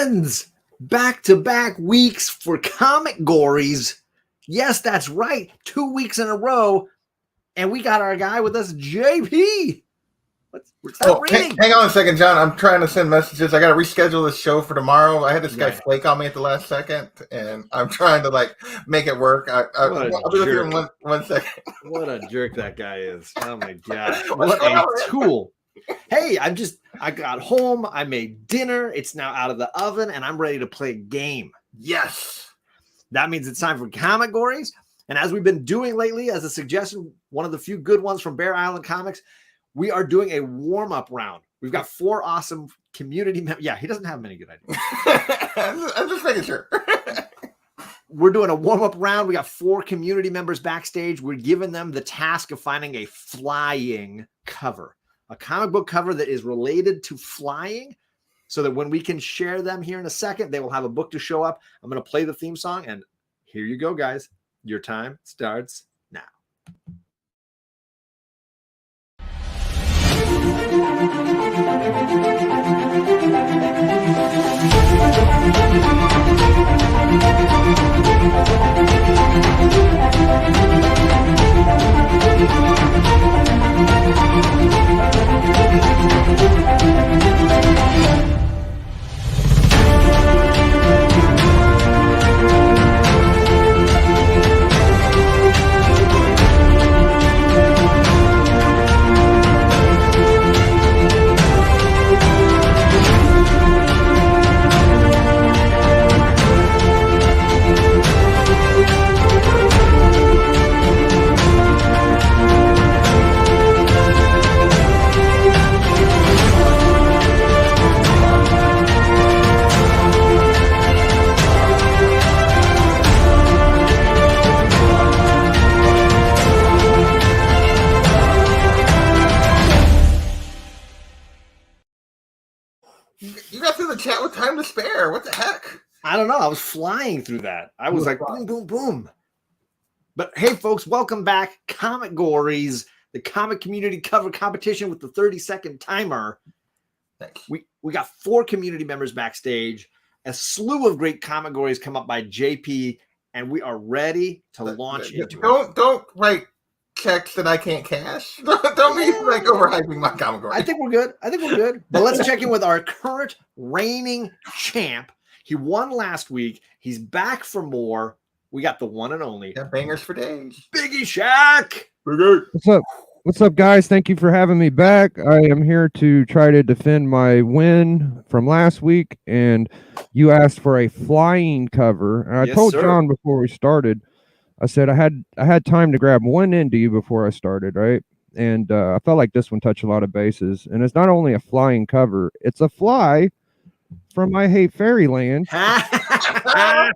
friends, back-to-back weeks for ComicGories. Yes, that's right. 2 weeks in a row. And we got our guy with us, JP. Hang on a second, John. I'm trying to send messages. I got to reschedule this show for tomorrow. I had this guy flake on me at the last second, and I'm trying to make it work. I'll be with you in one second. What a jerk that guy is. Oh my God. What a tool. Hey, I got home. I made dinner. It's now out of the oven, and I'm ready to play a game. Yes. That means it's time for ComicGories. And as we've been doing lately, as a suggestion, one of the few good ones from Bear Island Comics, we are doing a warm-up round. We've got 4 awesome community members. Yeah, he doesn't have many good ideas. I'm just making sure. We're doing a warm-up round. We got 4 community members backstage. We're giving them the task of finding a flying cover, a comic book cover that is related to flying, so that when we can share them here in a second, they will have a book to show up. I'm going to play the theme song, and here you go, guys. Your time starts now. You got through the chat with time to spare. What the heck? I don't know. I was flying through that. I was like, boom, boom, boom. But hey, folks, welcome back. ComicGories, the comic community cover competition with the 30-second timer. We got 4 community members backstage. A slew of great ComicGories come up by JP, and we are ready to launch into it. Don't write checks that I can't cash. Don't be overhyping my ComicGories. I think we're good. But let's check in with our current reigning champ. He won last week. He's back for more. We got the one and only. Got bangers for days. BiggieShaq. What's up? What's up, guys? Thank you for having me back. I am here to try to defend my win from last week, and you asked for a flying cover. And I told John before we started, I said I had time to grab one into you before I started, right? And I felt like this one touched a lot of bases. And it's not only a flying cover; it's a fly from I Hate Fairyland. I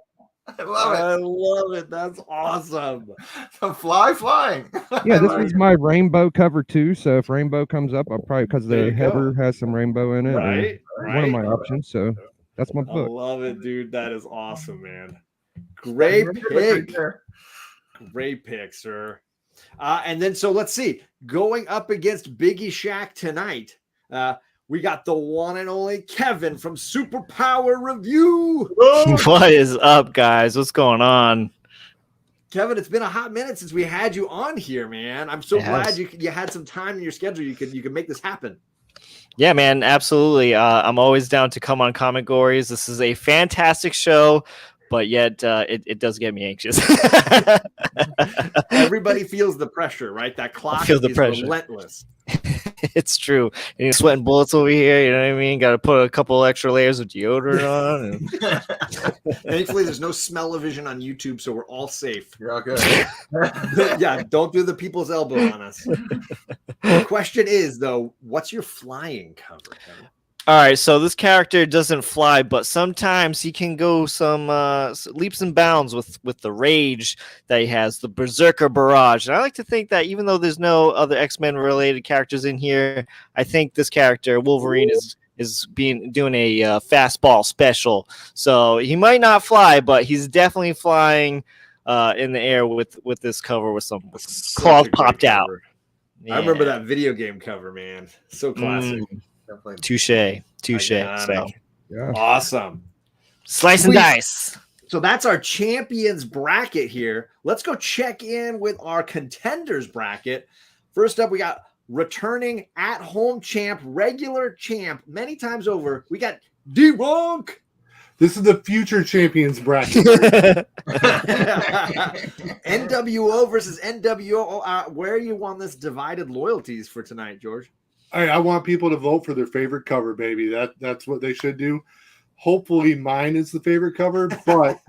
love it. That's awesome. A fly flying. Yeah, this is my rainbow cover too. So if rainbow comes up, I'll probably, because the header has some rainbow in it. Right. One of my options. So that's my book. I love it, dude. That is awesome, man. Great pick. Great pick, sir. And then, so let's see. Going up against BiggieShaq tonight, we got the one and only Kevin from Superpower Review. What is up, guys? What's going on? Kevin, it's been a hot minute since we had you on here, man. I'm so glad you had some time in your schedule. You could make this happen. Yeah, man, absolutely. I'm always down to come on ComicGories. This is a fantastic show, but yet it does get me anxious. Everybody feels the pressure, right? That clock is relentless. It's true. And you're sweating bullets over here. You know what I mean? Got to put a couple extra layers of deodorant on. Thankfully, there's no smell-o-vision on YouTube, so we're all safe. You're all good. Yeah, don't do the people's elbow on us. The question is, though, what's your flying cover, Kevin? All right, so this character doesn't fly, but sometimes he can go some leaps and bounds with the rage that he has, the Berserker Barrage. And I like to think that even though there's no other X-Men related characters in here, I think this character, Wolverine, is doing a fastball special. So he might not fly, but he's definitely flying in the air with this cover with some claws popped out. Yeah. I remember that video game cover, man. So classic. Touche. So awesome. Slice and dice. So that's our champions bracket here. Let's go check in with our contenders bracket. First up, we got returning at-home champ, regular champ, many times over. We got Dee Runk. This is the future champions bracket. NWO versus NWO. Where you won this divided loyalties for tonight, George? I want people to vote for their favorite cover, baby. That's what they should do. Hopefully mine is the favorite cover, but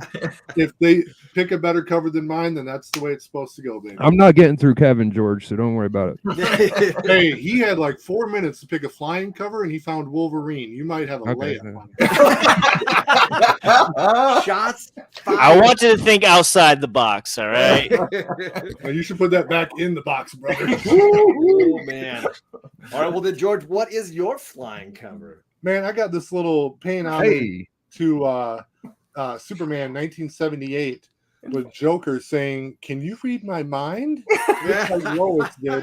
if they pick a better cover than mine, then that's the way it's supposed to go, baby. I'm not getting through Kevin, George, so don't worry about it. Hey, he had like 4 minutes to pick a flying cover, and he found Wolverine. You might have a layup on it. Shots fired. I want you to think outside the box, all right? Well, you should put that back in the box, brother. Oh, man. All right, well, then, George, what is your flying cover? Man, I got this little paint on to Superman 1978 with Joker saying, "Can you read my mind?" Just like Lois did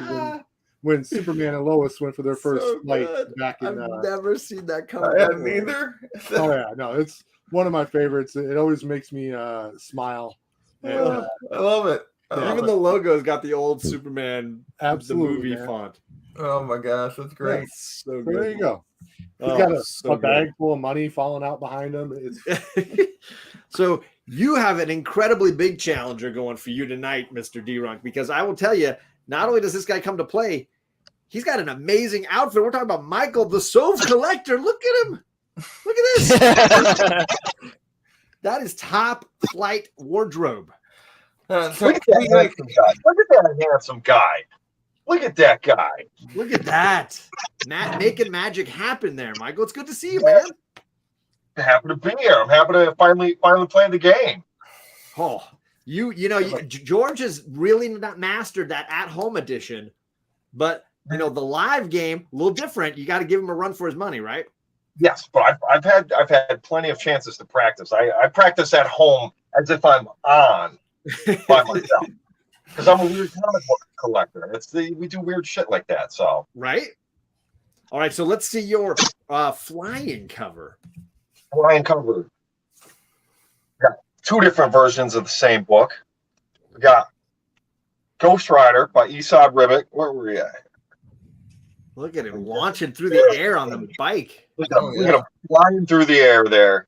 when Superman and Lois went for their first flight back in. I've never seen that cover. I haven't either. Oh yeah, no, it's one of my favorites. It always makes me smile. And, I love it. Even the logo's got the old Superman, absolutely, the movie font. Oh my gosh, that's great. That's so so good. there you go. He's got a bag full of money falling out behind him. So you have an incredibly big challenger going for you tonight, Mr. Dee Runk, because I will tell you, not only does this guy come to play, he's got an amazing outfit. We're talking about Michael, the Sov Collector. Look at him. Look at this. That is top flight wardrobe. So look at that handsome guy. Look at that guy. Look at that. Making magic happen there, Michael. It's good to see you, man. I'm happy to be here. I'm happy to finally play the game. Oh, George has really not mastered that at-home edition, but the live game, a little different. You got to give him a run for his money, right? Yes, but I've had plenty of chances to practice. I practice at home as if I'm on by myself. Because I'm a weird comic book collector. We do weird shit like that. So right. All right. So let's see your flying cover. Flying cover. We got 2 different versions of the same book. We got Ghost Rider by Sov Collector. Where were we at? Look at him launching through the air on the bike. Look at him flying through the air there.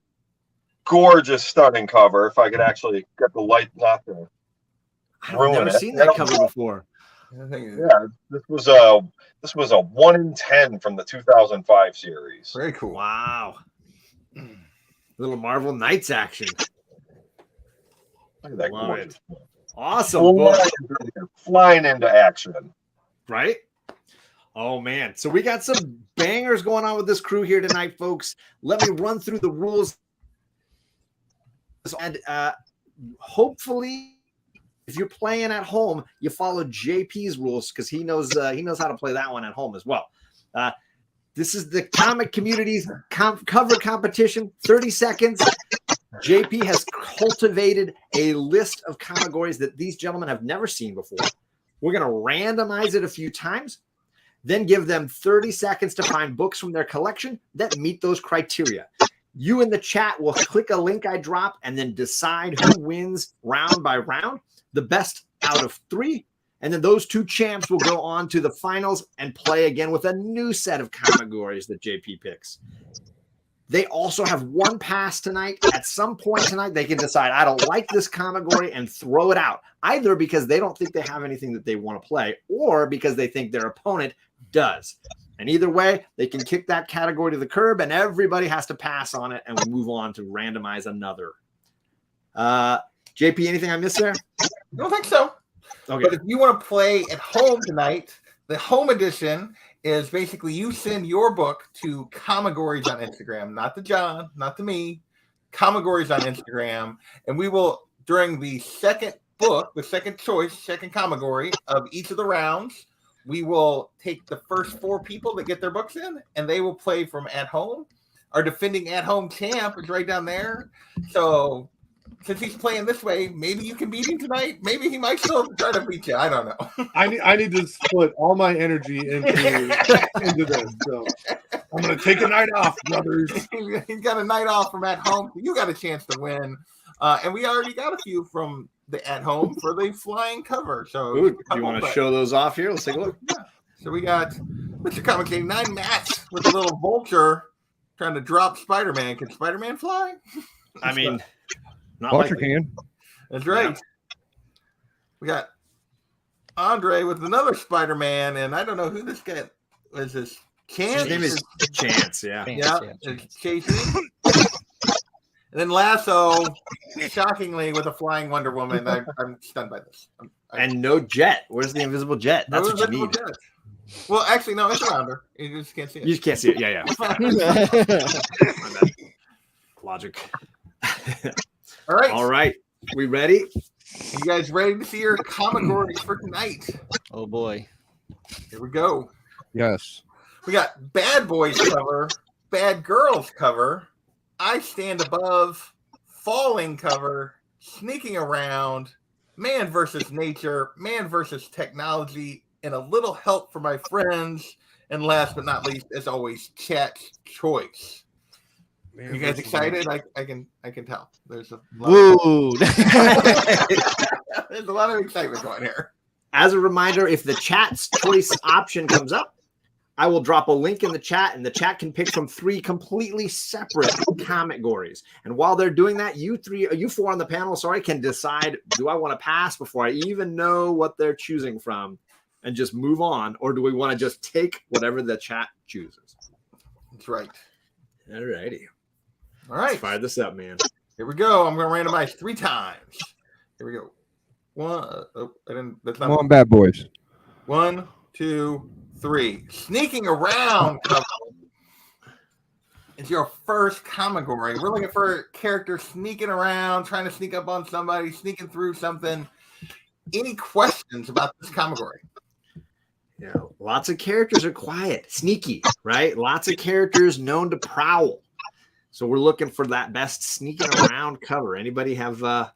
Gorgeous, stunning cover. If I could actually get the light not to. I've never seen that cover before. Yeah, this was a 1 in 10 from the 2005 series. Very cool. Wow. Little Marvel Knights action. Look at that gorgeous. Awesome. Flying into action. Right? Oh, man. So we got some bangers going on with this crew here tonight, folks. Let me run through the rules. And hopefully, if you're playing at home, you follow JP's rules because he knows how to play that one at home as well. This is the comic community's cover competition. 30 seconds. JP has cultivated a list of ComicGories that these gentlemen have never seen before. We're going to randomize it a few times, then give them 30 seconds to find books from their collection that meet those criteria. You in the chat will click a link I drop and then decide who wins round by round. The best out of 3, and then those 2 champs will go on to the finals and play again with a new set of ComicGories that JP picks. They also have 1 pass tonight. At some point tonight, they can decide, I don't like this ComicGory, and throw it out, either because they don't think they have anything that they want to play or because they think their opponent does. And either way, they can kick that category to the curb, and everybody has to pass on it, and we move on to randomize another. JP, anything I missed there? I don't think so. Okay. But if you want to play at home tonight, the home edition is basically you send your book to ComicGories on Instagram, not to John, not to me, ComicGories on Instagram, and we will, during the second book, the second choice, second ComicGory of each of the rounds, we will take the first 4 people that get their books in, and they will play from at home. Our defending at home champ is right down there. So since he's playing this way, maybe you can beat him tonight. Maybe he might still try to beat you. I don't know. I need to split all my energy into this. So I'm going to take a night off, brothers. He's got a night off from at home. You got a chance to win. And we already got a few from the at home for the flying cover. So, do you want to show those off here? Let's take a look. Yeah. So we got Mr. Comic 89 Matt with a little vulture trying to drop Spider-Man. Can Spider-Man fly? I mean, not Vulture likely. can. That's right. Yeah. We got Andre with another Spider-Man, and I don't know who this guy is. This Chance. His name is Chance. Yeah. Yeah. It's Casey. And then Lasso, shockingly, with a flying Wonder Woman. I'm stunned by this. And no jet. Where's the invisible jet? That's what you need. Jet. Well, actually, no, it's around her. You just can't see it. You just can't see it. Yeah. Logic. All right. We ready? You guys ready to see your ComicGories for tonight? Oh boy. Here we go. Yes. We got Bad Boys cover, Bad Girls cover, I Stand Above, Falling cover, Sneaking Around, Man versus Nature, Man versus Technology, and a little help for my friends. And last but not least, as always, Chat's Choice. Man, you guys excited? I can tell. There's a lot there's a lot of excitement going here. As a reminder, if the Chat's Choice option comes up, I will drop a link in the chat, and the chat can pick from 3 completely separate ComicGories. And while they're doing that, you 4 on the panel, can decide, do I want to pass before I even know what they're choosing from and just move on, or do we want to just take whatever the chat chooses? That's right. All righty. All right. Let's fire this up, man. Here we go. I'm going to randomize 3 times. Here we go. Come on, Bad Boys. 1, 2, 3. Sneaking Around cover. It's your first ComicGory. We're looking for a character sneaking around, trying to sneak up on somebody, sneaking through something. Any questions about this ComicGory? Yeah, lots of characters are quiet, sneaky, right? Lots of characters known to prowl. So we're looking for that best sneaking around cover. Anybody have a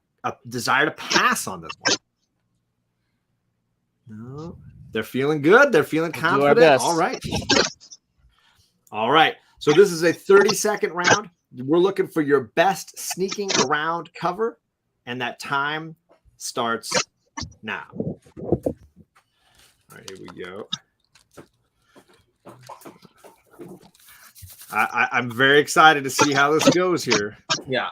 desire to pass on this one? No. They're feeling good. They're feeling confident. All right. So this is a 30-second round. We're looking for your best sneaking around cover, and that time starts now. All right, here we go. I'm very excited to see how this goes here. Yeah.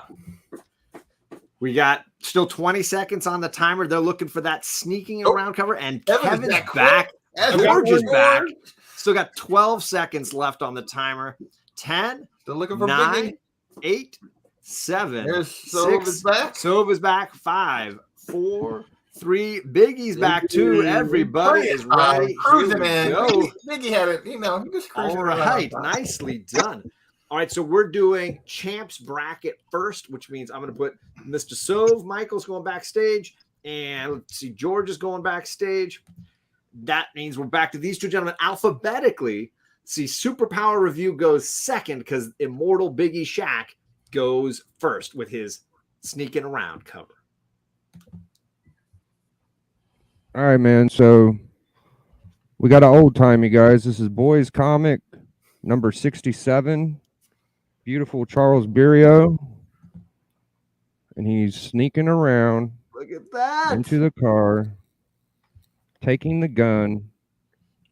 We got still 20 seconds on the timer. They're looking for that sneaking around cover, and Kevin's back. George is back. Still got 12 seconds left on the timer. 10, still looking for 9, Biggie. 8, 7, There's Sov is back. Sov is back. 5, 4, 3. Biggie's back too. Everybody is ready. Cruising in. Biggie had it. He just cruising. All right, nicely done. All right, so we're doing champs bracket first, which means I'm going to put Mr. Sov. Michael's going backstage, and let's see, George is going backstage. That means we're back to these 2 gentlemen alphabetically. See, Superpower Review goes second because Immortal BiggieShaq goes first with his sneaking around cover. All right, man. So we got an old timey, guys. This is Boys Comic number 67. Beautiful Charles Birio. And he's sneaking around. Look at that. Into the car, taking the gun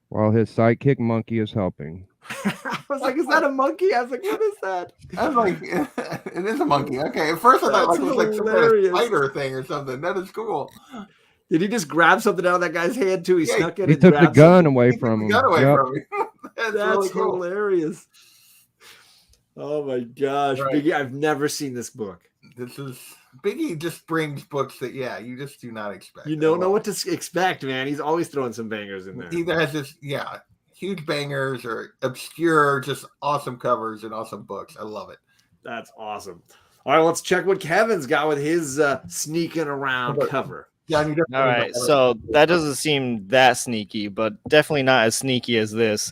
while his sidekick monkey is helping. I was like, is that a monkey? I was like, what is that? I was like, it is a monkey. Okay. At first I thought it was like some kind of spider thing or something. That is cool. Did he just grab something out of that guy's hand too? He snuck it. He took the gun away from him. That's really cool. Hilarious. Oh my gosh, right. Biggie! I've never seen this book. This is Biggie. Just brings books that you just do not expect. You don't know what to expect, man. He's always throwing some bangers in there. He either has this, huge bangers or obscure, just awesome covers and awesome books. I love it. That's awesome. All right, let's check what Kevin's got with his sneaking around cover. All right, so that doesn't seem that sneaky, but definitely not as sneaky as this.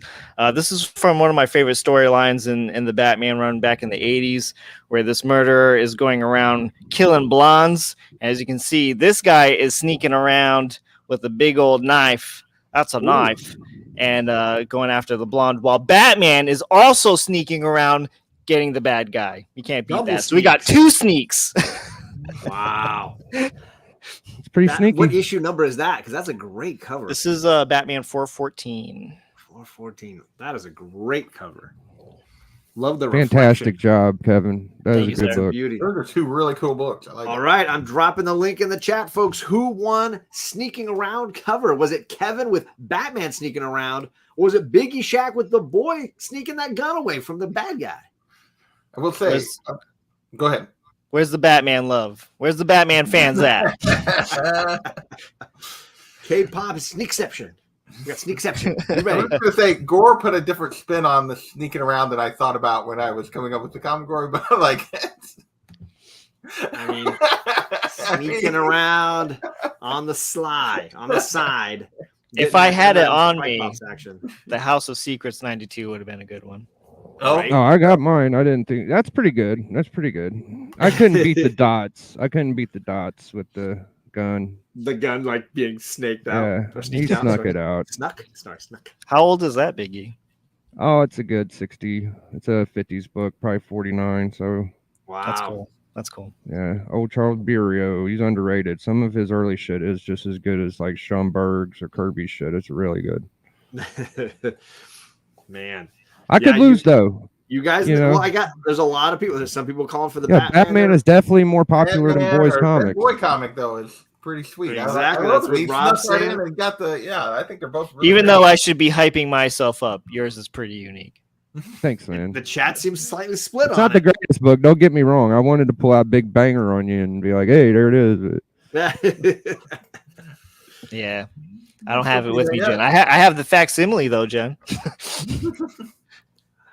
This is from one of my favorite storylines in the Batman run back in the 80s, where this murderer is going around killing blondes. As you can see, this guy is sneaking around with a big old knife. That's a knife. and going after the blonde, while Batman is also sneaking around getting the bad guy. You can't beat that. So we got 2 sneaks. Wow. It's pretty sneaky. What issue number is that? Because that's a great cover. This is Batman 414. 414. That is a great cover. Love the fantastic job, Kevin. That is a good book. Beauty. Those are 2 really cool books. I like All right, I'm dropping the link in the chat, folks. Who won Sneaking Around cover? Was it Kevin with Batman sneaking around, or was it BiggieShaq with the boy sneaking that gun away from the bad guy? I will say, go ahead. Where's the Batman love? Where's the Batman fans at? K-pop Sneakception. We got Sneakception. You ready? I was going to say, Gore put a different spin on the sneaking around that I thought about when I was coming up with the ComicGory, but like, I mean, sneaking around on the slide, on the side. If I had it on me, the House of Secrets 92 would have been a good one. Oh, right. I got mine. I didn't think that's pretty good. That's pretty good. I couldn't beat the dots. I couldn't beat the dots with the gun. The gun like being snaked out. Yeah, he snuck it out. Snuck. How old is that, Biggie? Oh, it's a good 60. It's a 50s book, probably 49. So wow, that's cool. That's cool. Yeah, old Charles Burio. He's underrated. Some of his early shit is just as good as like Schomburg's or Kirby's shit. It's really good. Man. I could lose though. You guys, well, there's a lot of people. There's some people calling for the Batman is definitely more popular than Boys Comics. Boy comic though is pretty sweet. Exactly. That's what Rob's saying. And got I think they're both really even though I should be hyping myself up, yours is pretty unique. Thanks, man. The chat seems slightly split on it. It's not the greatest book. Don't get me wrong. I wanted to pull out Big Banger on you and be like, hey, there it is. Yeah. I don't have it with me, Jen. I have the facsimile though, Jen.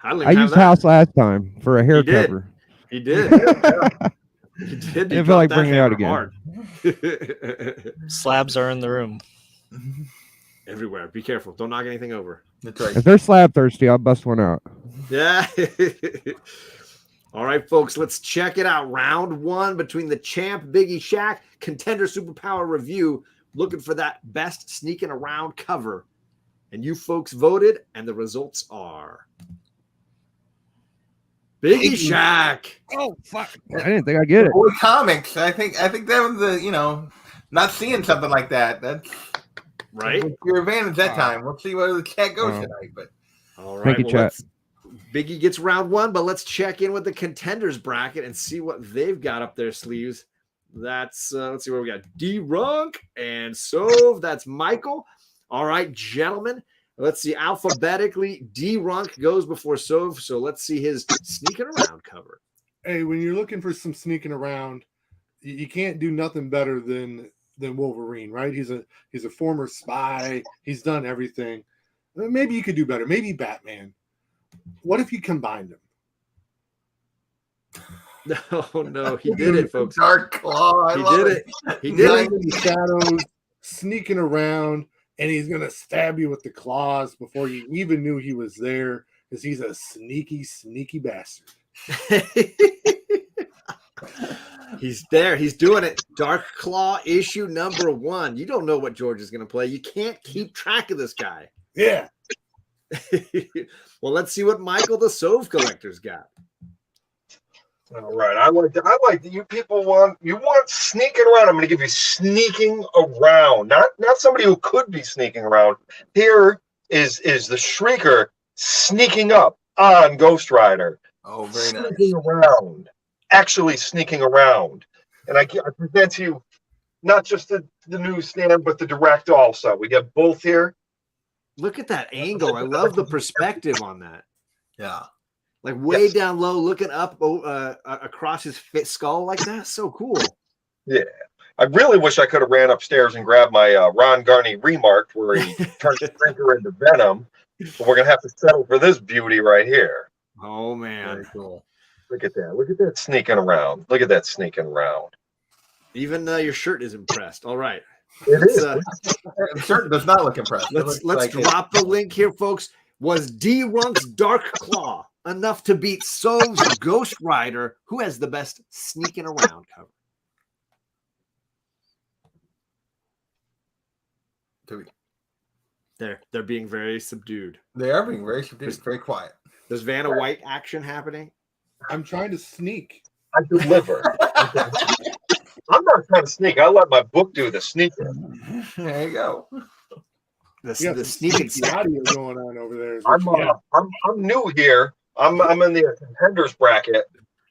I used House last time for a hair cover. He did. He did. I feel like bringing it out again. Slabs are in the room. Everywhere. Be careful. Don't knock anything over. That's right. If they're slab thirsty, I'll bust one out. Yeah. All right, folks, let's check it out. Round 1 between the champ BiggieShaq contender superpower review. Looking for that best sneaking around cover. And you folks voted, and the results are BiggieShaq. Oh fuck! I didn't think I'd get it. Boy Comics. I think that was the not seeing something like that. That's right. Your advantage that time. We'll see where the chat goes tonight. But all right, Biggie gets round 1, but let's check in with the contenders bracket and see what they've got up their sleeves. That's let's see where we got Dee Runk and Sov. That's Michael. All right, gentlemen. Let's see. Alphabetically, Dee Runk goes before Sov. So let's see his sneaking around cover. Hey, when you're looking for some sneaking around, you can't do nothing better than Wolverine, right? He's a former spy. He's done everything. Maybe you could do better. Maybe Batman. What if you combined them? No, he did it, folks. Dark Claw. He did it. He did it. In the shadows, sneaking around, and he's gonna stab you with the claws before you even knew he was there, because he's a sneaky, sneaky bastard. He's there. He's doing it. Dark Claw issue number 1. You don't know what George is gonna play. You can't keep track of this guy. Yeah. Well, let's see what Michael the Sov Collector's got. All right, I like you people want sneaking around. I'm going to give you sneaking around, not somebody who could be sneaking around. Here is the Shrieker sneaking up on Ghost Rider. Oh, very nice. Sneaking around, actually sneaking around, and I present to you not just the newsstand but the direct also. We get both here. Look at that angle. I love the perspective on that. Yeah. Like way down low, looking up across his skull like that. So cool. Yeah. I really wish I could have ran upstairs and grabbed my Ron Garney remark where he turned Shrieker into Venom. But we're going to have to settle for this beauty right here. Oh, man. Very cool. Look at that. Look at that sneaking around. Look at that sneaking around. Even your shirt is impressed. All right. It is. The shirt does not look impressive. Let's drop the link here, folks. Was Dee Runk's Dark Claw enough to beat Sov's Ghost Rider, who has the best sneaking around cover? They're being very subdued. They are being very subdued. It's very quiet. There's Vanna White action happening. I'm trying to sneak. I deliver. I'm not trying to sneak. I let my book do the sneaking. There you go. The sneaking audio going on over there. I'm new here. I'm in the contenders bracket,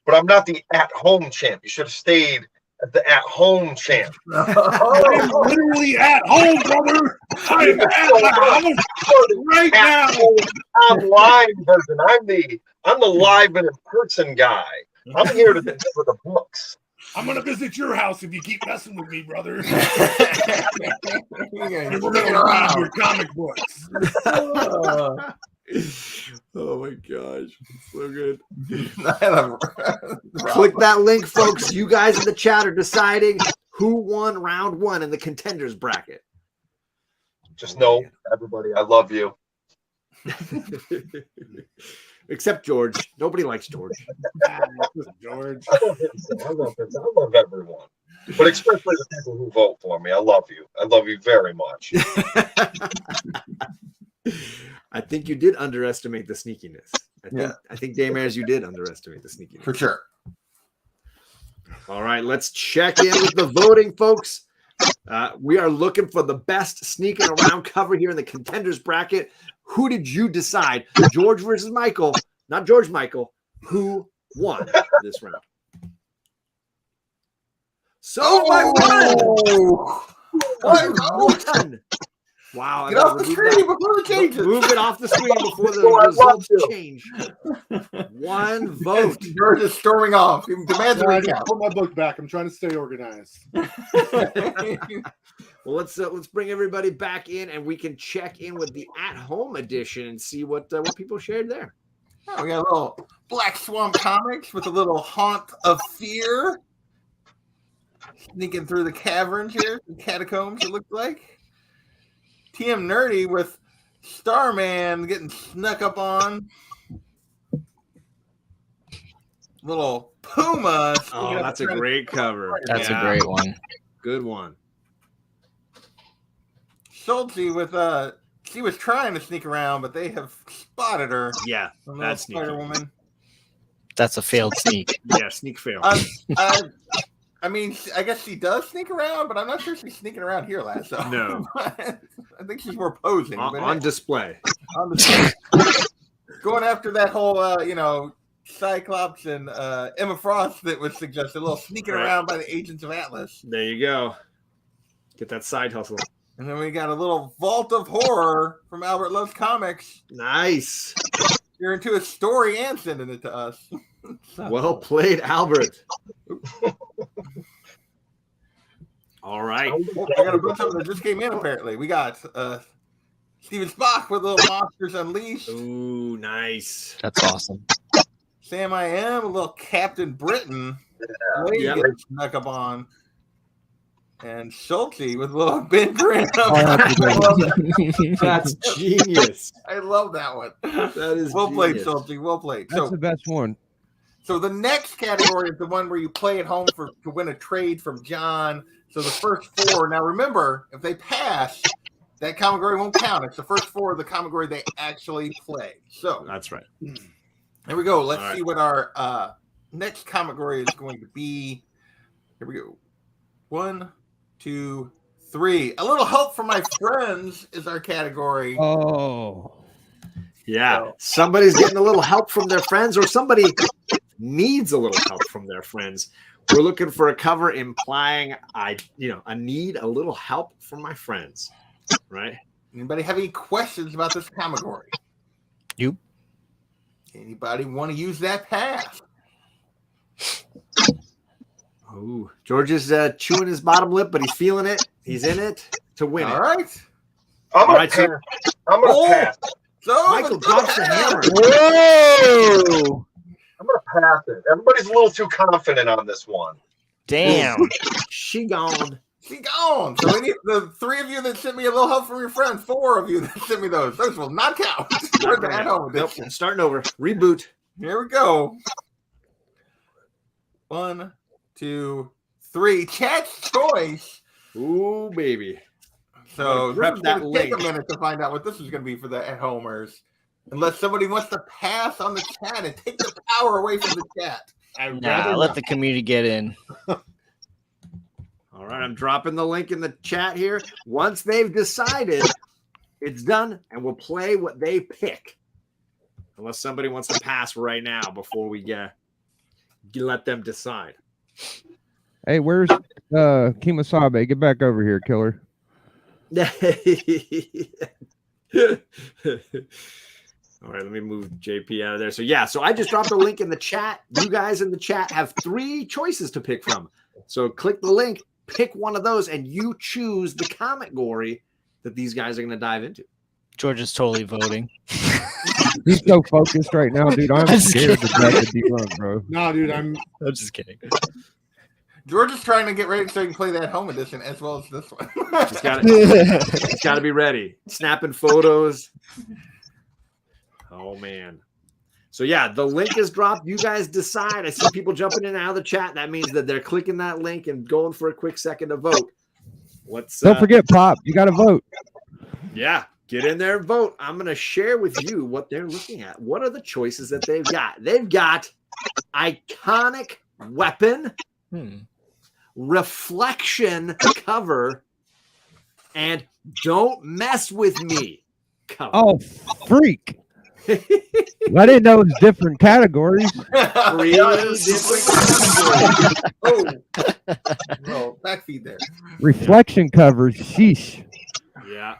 but I'm not the at-home champ. You should have stayed at the at-home champ. I'm literally at home, brother. I'm at home right now. Online version. I'm the live and in-person guy. I'm here to deliver the books. I'm gonna visit your house if you keep messing with me, brother. We're gonna read your comic books. Oh my gosh, it's so good. Click that link, folks. You guys in the chat are deciding who won round 1 in the contenders bracket. Just know, everybody, I love you. Except George. Nobody likes George. George. I love everyone. But especially the people who vote for me. I love you. I love you very much. I think you did underestimate the sneakiness. I think Daymare, you did underestimate the sneakiness. For sure. All right, let's check in with the voting, folks. We are looking for the best sneaking around cover here in the contenders bracket. Who did you decide? George versus Michael, not George Michael. Who won this round? So by one. Wow. Get off the screen before the changes. Move it off the screen before the results change. One vote. George is storming off. He demands a recount. Put my book back. I'm trying to stay organized. Well, let's bring everybody back in, and we can check in with the at-home edition and see what people shared there. Oh, we got a little Black Swamp Comics with a little Haunt of Fear. Sneaking through the caverns here, the catacombs, it looks like. TM Nerdy with Starman getting snuck up on. Little Puma. Oh, that's a great cover. That's a great one. Good one. Schulte with she was trying to sneak around, but they have spotted her. Yeah, that's Spider-Woman. That's a failed sneak. Yeah, sneak fail. I mean, I guess she does sneak around, but I'm not sure she's sneaking around here last time. No. I think she's more posing. On display. On display. Going after that whole, Cyclops and Emma Frost that was suggested, a little sneaking around by the Agents of Atlas. There you go. Get that side hustle. And then we got a little Vault of Horror from Albert Loves Comics. Nice. You're into a story and sending it to us. Well played, Albert. All right. I got a bunch of them that just came in, apparently. We got Steven Spock with Little Monsters Unleashed. Ooh, nice. That's awesome. Sam I Am, a little Captain Britain. Yeah. Snuck up on. And Schulte with a little Ben Grimm. That's genius. I love that one. That is well played, genius. Schulte. Well played. That's the best one. So the next category is the one where you play at home to win a trade from John. So the first 4. Now remember, if they pass, that ComicGory won't count. It's the first 4 of the ComicGory they actually play. So that's right. Here we go. Let's see what our next ComicGory is going to be. Here we go. 1, 2, 3. A little help from my friends is our category. Oh. Yeah. Somebody's getting a little help from their friends, or somebody needs a little help from their friends. We're looking for a cover implying I need a little help from my friends. Right? Anybody have any questions about this ComicGory? You. Anybody want to use that pass? Oh, George is chewing his bottom lip, but he's feeling it. He's in it to win it. All right. I'm going to pass. So Michael drops the hammer. Whoa! I'm going to pass it. Everybody's a little too confident on this one. Damn. She gone. She gone. So we need the 3 of you that sent me a little help from your friend. 4 of you that sent me those. Those will not count. Nope. Starting over. Reboot. Here we go. 1, 2, 3. Chat's choice. Ooh, baby. So that's going to take a minute to find out what this is going to be for the at-homers. Unless somebody wants to pass on the chat and take the power away from the chat. Let the community get in. All right, I'm dropping the link in the chat here. Once they've decided, it's done, and we'll play what they pick. Unless somebody wants to pass right now before we let them decide. Hey, where's Kimasabe? Get back over here, killer. All right, let me move JP out of there. So I just dropped a link in the chat. You guys in the chat have 3 choices to pick from. So click the link, pick one of those, and you choose the comic gory that these guys are going to dive into. George is totally voting. He's so focused right now, dude. I'm scared to death of Dee Runk, bro. No, dude, I'm just kidding. George is trying to get ready so he can play that home edition as well as this one. He's got to be ready. Snapping photos. Oh, man. So, the link is dropped. You guys decide. I see people jumping in and out of the chat. That means that they're clicking that link and going for a quick second to vote. Don't forget, Pop. You got to vote. Yeah. Get in there and vote. I'm going to share with you what they're looking at. What are the choices that they've got? They've got iconic weapon, reflection cover, and don't mess with me cover. Oh, freak. I didn't know it was different categories. 3 different categories. No, backfeed there. Reflection covers. Sheesh. Yeah.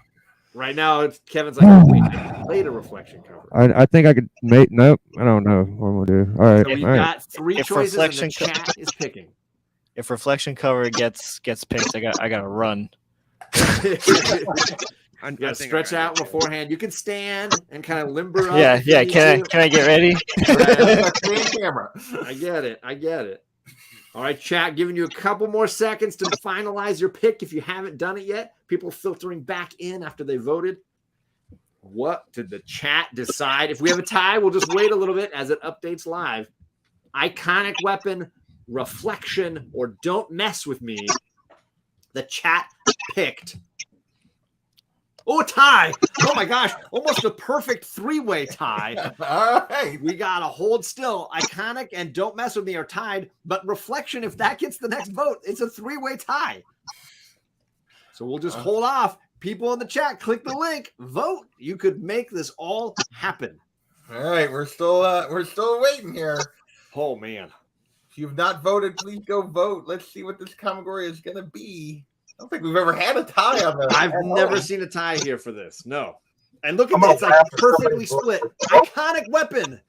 Right now, Kevin's like, wait, I played a reflection cover. I think I could make. Nope. I don't know what I'm going to do. All right. So we've got 3 choices and the chat is picking. If reflection cover gets picked, I got to run. You got to stretch out beforehand. You can stand and kind of limber up. Yeah. Can I get ready? Camera. I get it. All right, chat, giving you a couple more seconds to finalize your pick if you haven't done it yet. People filtering back in after they voted. What did the chat decide? If we have a tie, we'll just wait a little bit as it updates live. Iconic weapon, reflection, or don't mess with me. The chat picked. Oh, a tie. Oh, my gosh. Almost a perfect 3-way tie. All right. We got to hold still. Iconic and don't mess with me are tied. But reflection, if that gets the next vote, it's a 3-way tie. So we'll just hold off. People in the chat, click the link. Vote. You could make this all happen. All right. We're still waiting here. Oh, man. If you've not voted, please go vote. Let's see what this category is going to be. I don't think we've ever had a tie on this. I've never seen a tie here for this. No. And look at this. It's like perfectly split. Iconic weapon.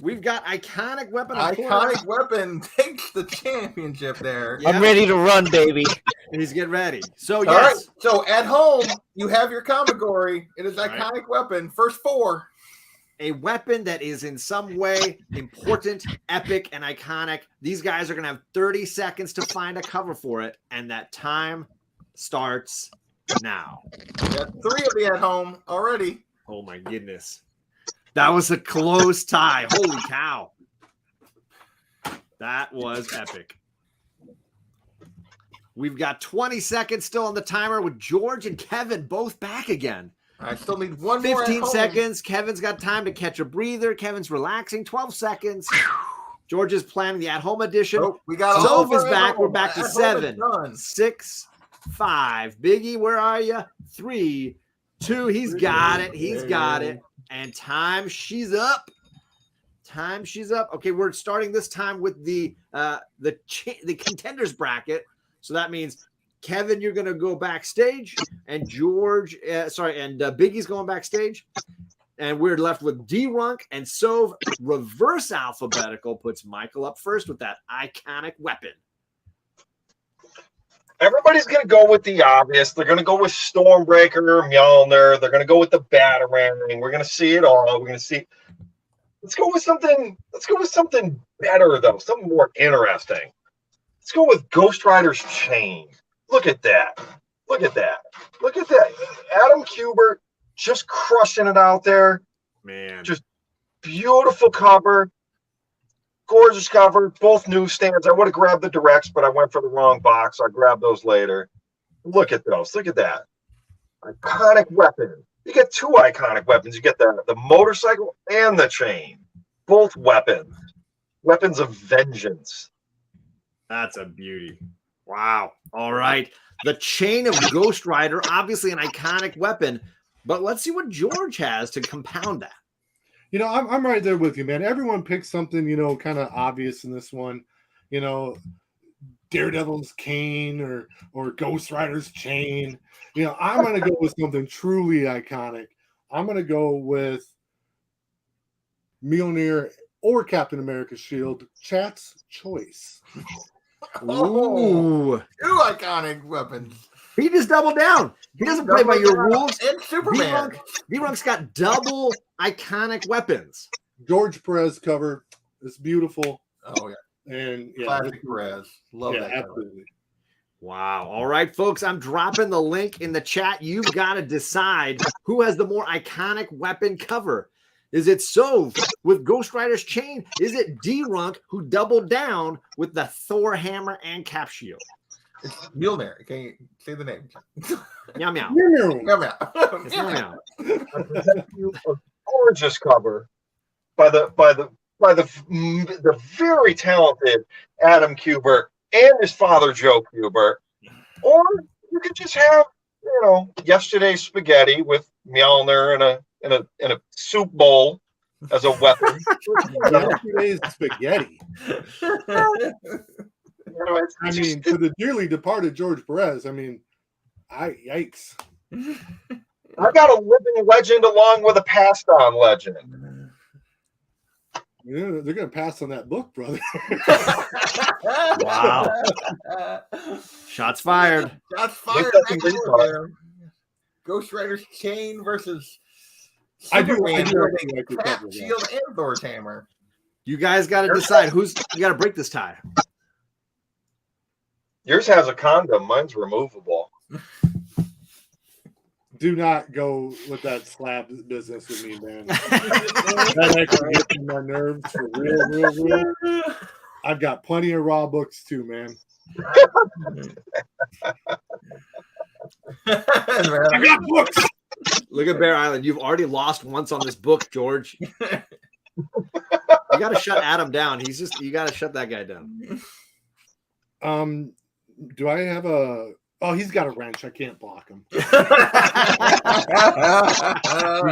We've got iconic weapon. Iconic weapon takes the championship there. Yeah. I'm ready to run, baby. And he's getting ready. So, yes. All right. So, at home, you have your ComicGory. It is iconic weapon. First 4. A weapon that is in some way important, epic, and iconic. These guys are going to have 30 seconds to find a cover for it. And that time starts now. Got 3 of the at home already. Oh my goodness. That was a close tie. Holy cow. That was epic. We've got 20 seconds still on the timer with George and Kevin both back again. I still need one more. 15 seconds. Kevin's got time to catch a breather. Kevin's relaxing. 12 seconds. George is planning the at-home edition. Oh, we got Sov is back. We're back to 7, 6, 5. Biggie, where are you? 3, 2. He's got it. He's got it. And time, she's up. Time, she's up. Okay, we're starting this time with the contenders bracket. So that means Kevin, you're going to go backstage, and George, Biggie's going backstage. And we're left with Dee Runk and Sov. Reverse alphabetical puts Michael up first with that iconic weapon. Everybody's going to go with the obvious. They're going to go with Stormbreaker, Mjolnir. They're going to go with the Batarang. We're going to see it all. We're going to see. Let's go with something. Let's go with something better, though. Something more interesting. Let's go with Ghost Rider's chain. Look at that. Look at that. Look at that. Adam Kubert just crushing it out there. Man. Just beautiful cover. Gorgeous cover. Both newsstands. I would have grabbed the directs, but I went for the wrong box. I grabbed those later. Look at those. Look at that. iconic weapon. You get two iconic weapons. You get the motorcycle and the chain. Both weapons. Weapons of vengeance. That's a beauty. Wow. All right. The chain of Ghost Rider, obviously an iconic weapon, but let's see what George has to compound that. You know, I'm right there with you, man. Everyone picks something, you know, kind of obvious in this one. You know, Daredevil's cane or Ghost Rider's chain. You know, I'm going to go with something truly iconic. I'm going to go with Mjolnir or Captain America's shield. Chat's choice. Ooh, two iconic weapons. He just doubled down. He doesn't play by your rules. And Superman. Dee Runk's got double iconic weapons. George Perez cover. It's beautiful. Oh, yeah. And yeah, classic Perez. Love that. Absolutely. Wow. All right, folks, I'm dropping the link in the chat. You've got to decide who has the more iconic weapon cover. Is it Sov with Ghost Rider's chain? Is it Dee Runk who doubled down with the Thor hammer and cap shield? It's Mjolnir. Can you say the name? Meow meow. Meow meow. It's meow meow. I present you a gorgeous cover by the very talented Adam Kubert and his father Joe Kubert. Or you could just have, you know, yesterday's spaghetti with Mjolnir in a soup bowl as a weapon. Yesterday's spaghetti. I mean, to the dearly departed George Perez, I mean, yikes. I've got a living legend along with a passed on legend. Yeah, they're going to pass on that book, brother. Wow. Shots fired. Shots fired. Ghost Rider's chain versus Superman. Shield and Thor's hammer. You guys got to decide you got to break this tie. Yours has a condom. Mine's removable. Do not go with that slab business with me, man. That actually gets on my nerves for real. I've got plenty of raw books too, man. I got books. Look at Bear Island. You've already lost once on this book, George. You got to shut Adam down. You got to shut that guy down. Do I have a? Oh, he's got a wrench. I can't block him. You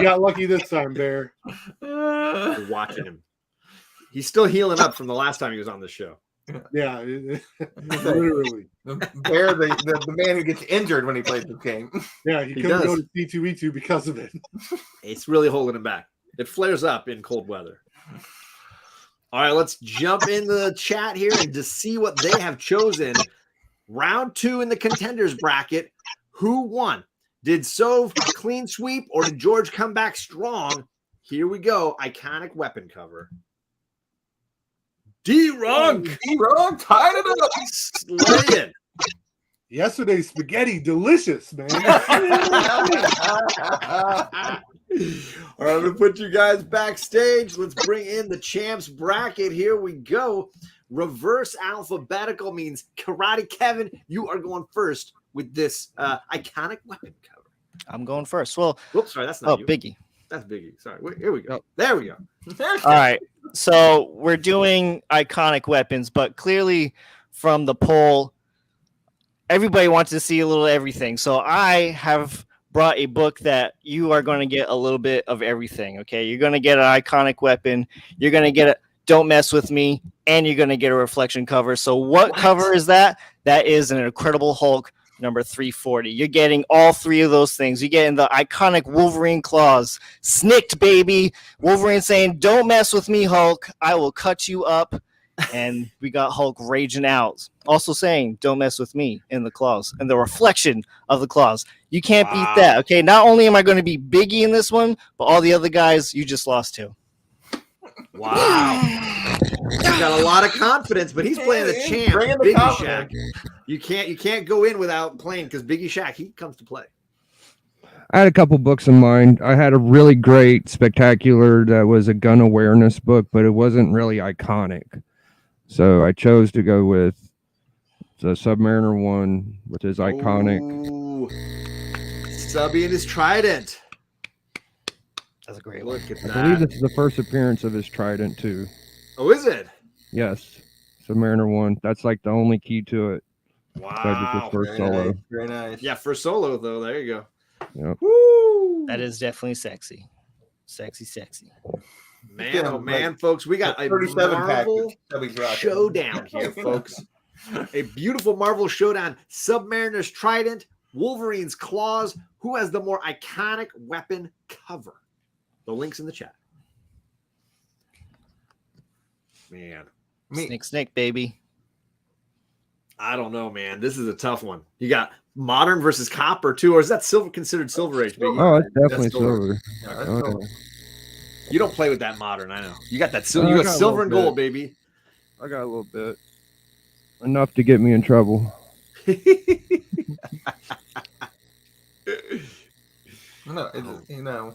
got lucky this time, Bear. You're watching him. He's still healing up from the last time he was on the show. Yeah, literally. Bear, the man who gets injured when he plays the game. Yeah, he couldn't go to C2E2 because of it. It's really holding him back. It flares up in cold weather. All right, let's jump in the chat here and to see what they have chosen. Round 2 in the contenders bracket. Who won? Did Sov clean sweep or did George come back strong? Here we go. Iconic weapon cover. Dee Runk. Dee Runk tied it up. Slaying. Yesterday's spaghetti, delicious, man. All right, I'm going to put you guys backstage. Let's bring in the champs bracket. Here we go. Reverse alphabetical means Karate Kevin, you are going first with this iconic weapon cover. I'm going first. Well, oops, sorry, that's not you. Biggie. That's Biggie. Sorry. Here we go. There we go. All right. So we're doing iconic weapons, but clearly from the poll, everybody wants to see a little everything. So I have brought a book that you are going to get a little bit of everything. Okay. You're going to get an iconic weapon. You're going to get a Don't Mess With Me, and you're going to get a reflection cover. So what cover is that? That is an Incredible Hulk number 340. You're getting all three of those things. You're getting the iconic Wolverine claws. Snicked, baby. Wolverine saying, "Don't mess with me, Hulk. I will cut you up." And we got Hulk raging out. Also saying, "Don't mess with me," in the claws. And the reflection of the claws. You can't beat that, okay? Not only am I going to be Biggie in this one, but all the other guys you just lost to. Wow. He's got a lot of confidence, but he's playing the champ, BiggieShaq. You can't go in without playing because BiggieShaq, he comes to play. I had a couple books in mind. I had a really great spectacular that was a gun awareness book, but it wasn't really iconic. So I chose to go with the Submariner one, which is iconic. Ooh. Subby and his trident. That's a great one. Look at I that. believe this is the first appearance of his trident too. Oh, is it? Yes. Submariner 1. That's like the only key to it. Wow. First solo. Nice. Very nice. Yeah, for solo though. There you go. Yep. Woo! That is definitely sexy. Sexy. Man, oh man, folks, we got a 37 Marvel pack. showdown here, folks. A beautiful Marvel showdown. Submariner's trident, Wolverine's claws. Who has the more iconic weapon cover? The link's in the chat. Man. Snake, baby. I don't know, man. This is a tough one. You got modern versus copper, too, or is that silver considered Silver Age? Biggie? Oh, it's definitely That's silver. silver. Yeah, that's Oh, cool. yeah. You don't play with that modern, I know. You got that silver. I You got got a silver and little gold, baby. I got a little bit. Enough to get me in trouble. No,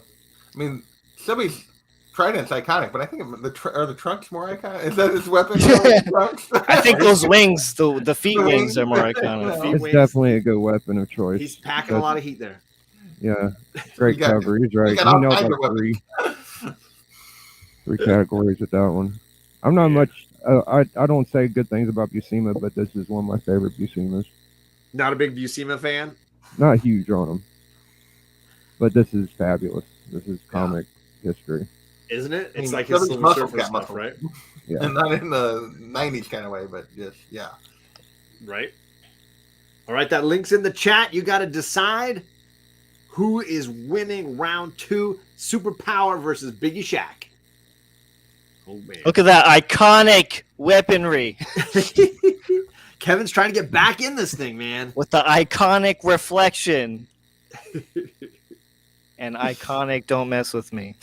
I mean, Subby's trident's iconic, but I think are the trunks more iconic? Is that his weapon? I think those wings, the feet wings are more iconic. Feet It's wings. definitely a good weapon of choice. He's packing a lot of heat there. Yeah, great You got- cover. He's right. you got He all nailed kinds like of three categories with that one. I'm not much. I don't say good things about Buscema, but this is one of my favorite Buscemas. Not a big Buscema fan. Not huge on him, but this is fabulous. This is comic history. Isn't it? It's I mean, like his Subby's Silver muscle Surfer got stuff, muscle. right? Yeah. And not in the 90s kind of way, but just, yeah. Right. All right, that link's in the chat. You got to decide who is winning round 2, Superpower versus BiggieShaq. Oh, man. Look at that iconic weaponry Kevin's trying to get back in this thing, man. with the iconic reflection. And iconic, don't mess with me.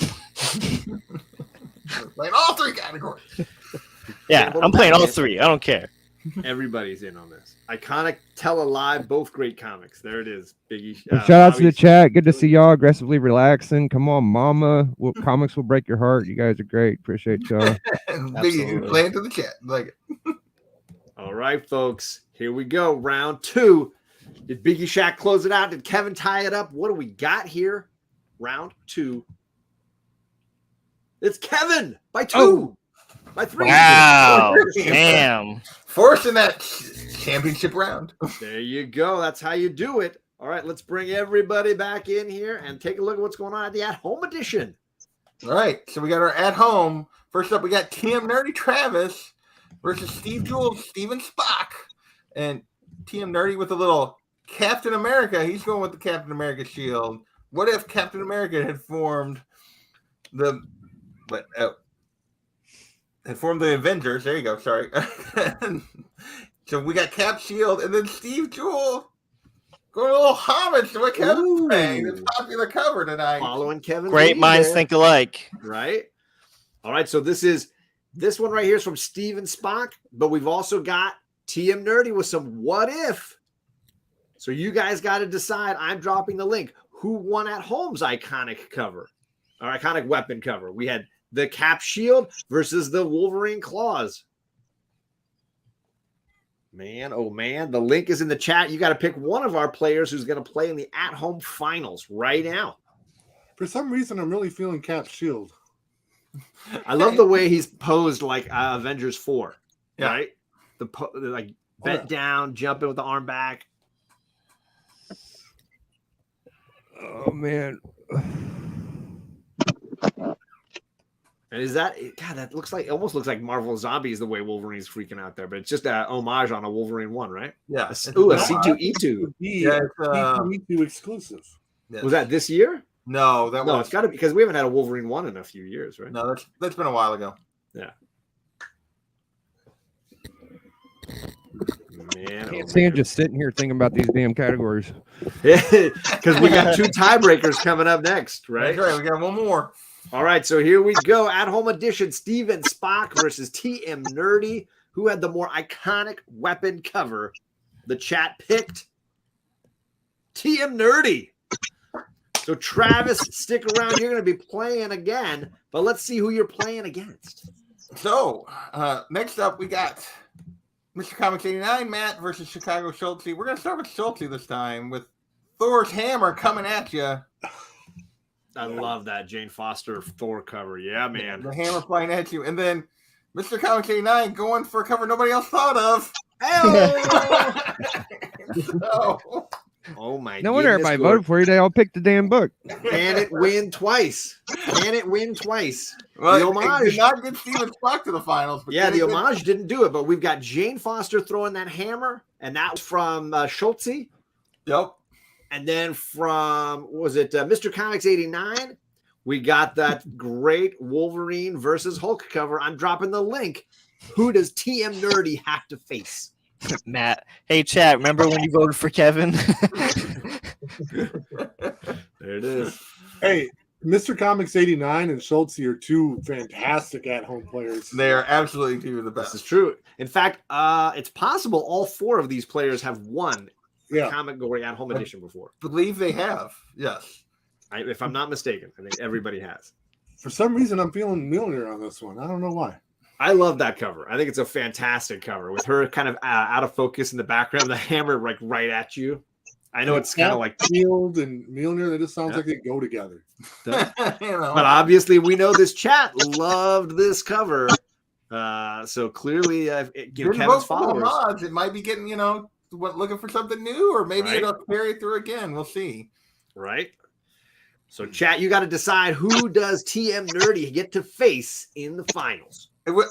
Playing all 3 categories. Yeah, I'm playing all 3. I don't care. Everybody's in on this. Iconic, Tell a Lie, both great comics. There it is, Biggie. Shout out to the chat. Good to see y'all aggressively relaxing. Come on, mama. Comics will break your heart. You guys are great. Appreciate y'all. And Absolutely. Biggie playing to the chat. Like it. All right, folks. Here we go. Round 2. Did BiggieShaq close it out? Did Kevin tie it up? What do we got here? Round 2. It's Kevin by 2. Oh. By 3. Wow. Damn. Forcing that championship round. There you go. That's how you do it. All right, let's bring everybody back in here and take a look at what's going on at the at-home edition. All right, so we got our at home. First up, we got TM Nerdy Travis versus Steve Jules, Steven Spock. And TM Nerdy with a little Captain America. He's going with the Captain America shield. What if Captain America had formed the Avengers? There you go. Sorry. So we got Cap Shield, and then Steve Jewell going a little homage to what Kevin's saying. It's popular cover tonight. Following Kevin. Great minds think alike. Right? All right, so this one right here is from Steven Spock, but we've also got TM Nerdy with some what if. So you guys got to decide. I'm dropping the link. Who won at home's iconic cover? Or iconic weapon cover. We had the Cap Shield versus the Wolverine claws. Man, oh man, the link is in the chat. You got to pick one of our players who's going to play in the at-home finals right now. For some reason, I'm really feeling Cap Shield. I love the way he's posed like Avengers 4, Yeah. right? Like bent down, jumping with the arm back. Oh man. And is that God? That almost looks like Marvel Zombies the way Wolverine's freaking out there, but it's just a homage on a Wolverine 1, right? Yeah. A C2E2. Yeah, it's, C2E2 exclusive. yes. Was that this year? No, that No, was it's got to be because we haven't had a Wolverine 1 in a few years, right? no. That's been a while ago. Yeah. Man, Can't stand just sitting here thinking about these damn categories. because we got 2 tiebreakers coming up next, right? That's right. We got one more. All right, so here we go. At-home edition, Steven Spock versus TM Nerdy. Who had the more iconic weapon cover? The chat picked TM Nerdy. So Travis, stick around. You're going to be playing again, but let's see who you're playing against. So next up, we got Mr. Comics 89, Matt versus Chicago Schulte. We're going to start with Schulte this time with Thor's hammer coming at you. I love that Jane Foster Thor cover. Yeah, man. The hammer flying at you. And then Mr. Comics 89 going for a cover nobody else thought of. So, oh my! No wonder everybody voted for you. They all picked the damn book. Can it win twice? Can it win twice? Well, the homage did not get Steven Spock to the finals. But yeah, the homage didn't do it, but we've got Jane Foster throwing that hammer, and that was from Schultze. Yep. And then from, what was it, Mr. Comics 89? We got that great Wolverine versus Hulk cover. I'm dropping the link. Who does TM Nerdy have to face? Matt. Hey, chat. Remember when you voted for Kevin? There it is. Hey, Mr. Comics 89 and Schultze are two fantastic at-home players. They are absolutely two of the best. This is true. In fact, it's possible all four of these players have won Comic Gory at-home edition before. I believe they have. Yes. If I'm not mistaken, I think everybody has. For some reason, I'm feeling Milner on this one. I don't know why. I love that cover. I think it's a fantastic cover with her kind of out of focus in the background, the hammer like right at you. I know it's kind of like Field and Milner. That just sounds like they go together. But obviously, we know this chat loved this cover. So clearly, Kevin's followers. It might be getting, looking for something new, or maybe it'll carry through again. We'll see. Right. So, chat, you got to decide who does TM Nerdy get to face in the finals.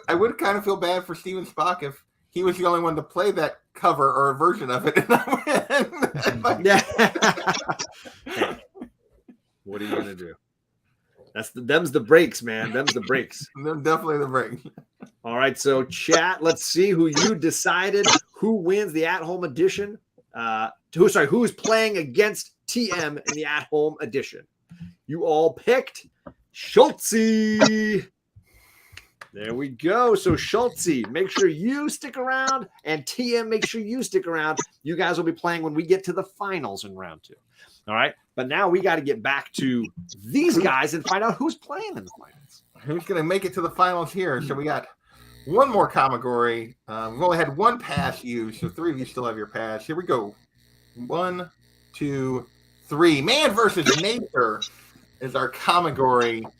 I would kind of feel bad for Steven Spock if he was the only one to play that cover or a version of it. And hey, what are you gonna do? Them's the breaks, man. Them's the breaks. They're definitely the break. All right, so chat. Let's see who you decided who wins the at-home edition. Who's playing against TM in the at-home edition? You all picked Schultze. There we go. So Schultze, make sure you stick around, and TM, make sure you stick around. You guys will be playing when we get to the finals in round 2. All right. But now we got to get back to these guys and find out who's playing in the finals. Who's going to make it to the finals here? So we got one more ComicGory. We've only had one pass used, so 3 of you still have your pass. Here we go. 1, 2, 3. Man versus Nature is our ComicGory.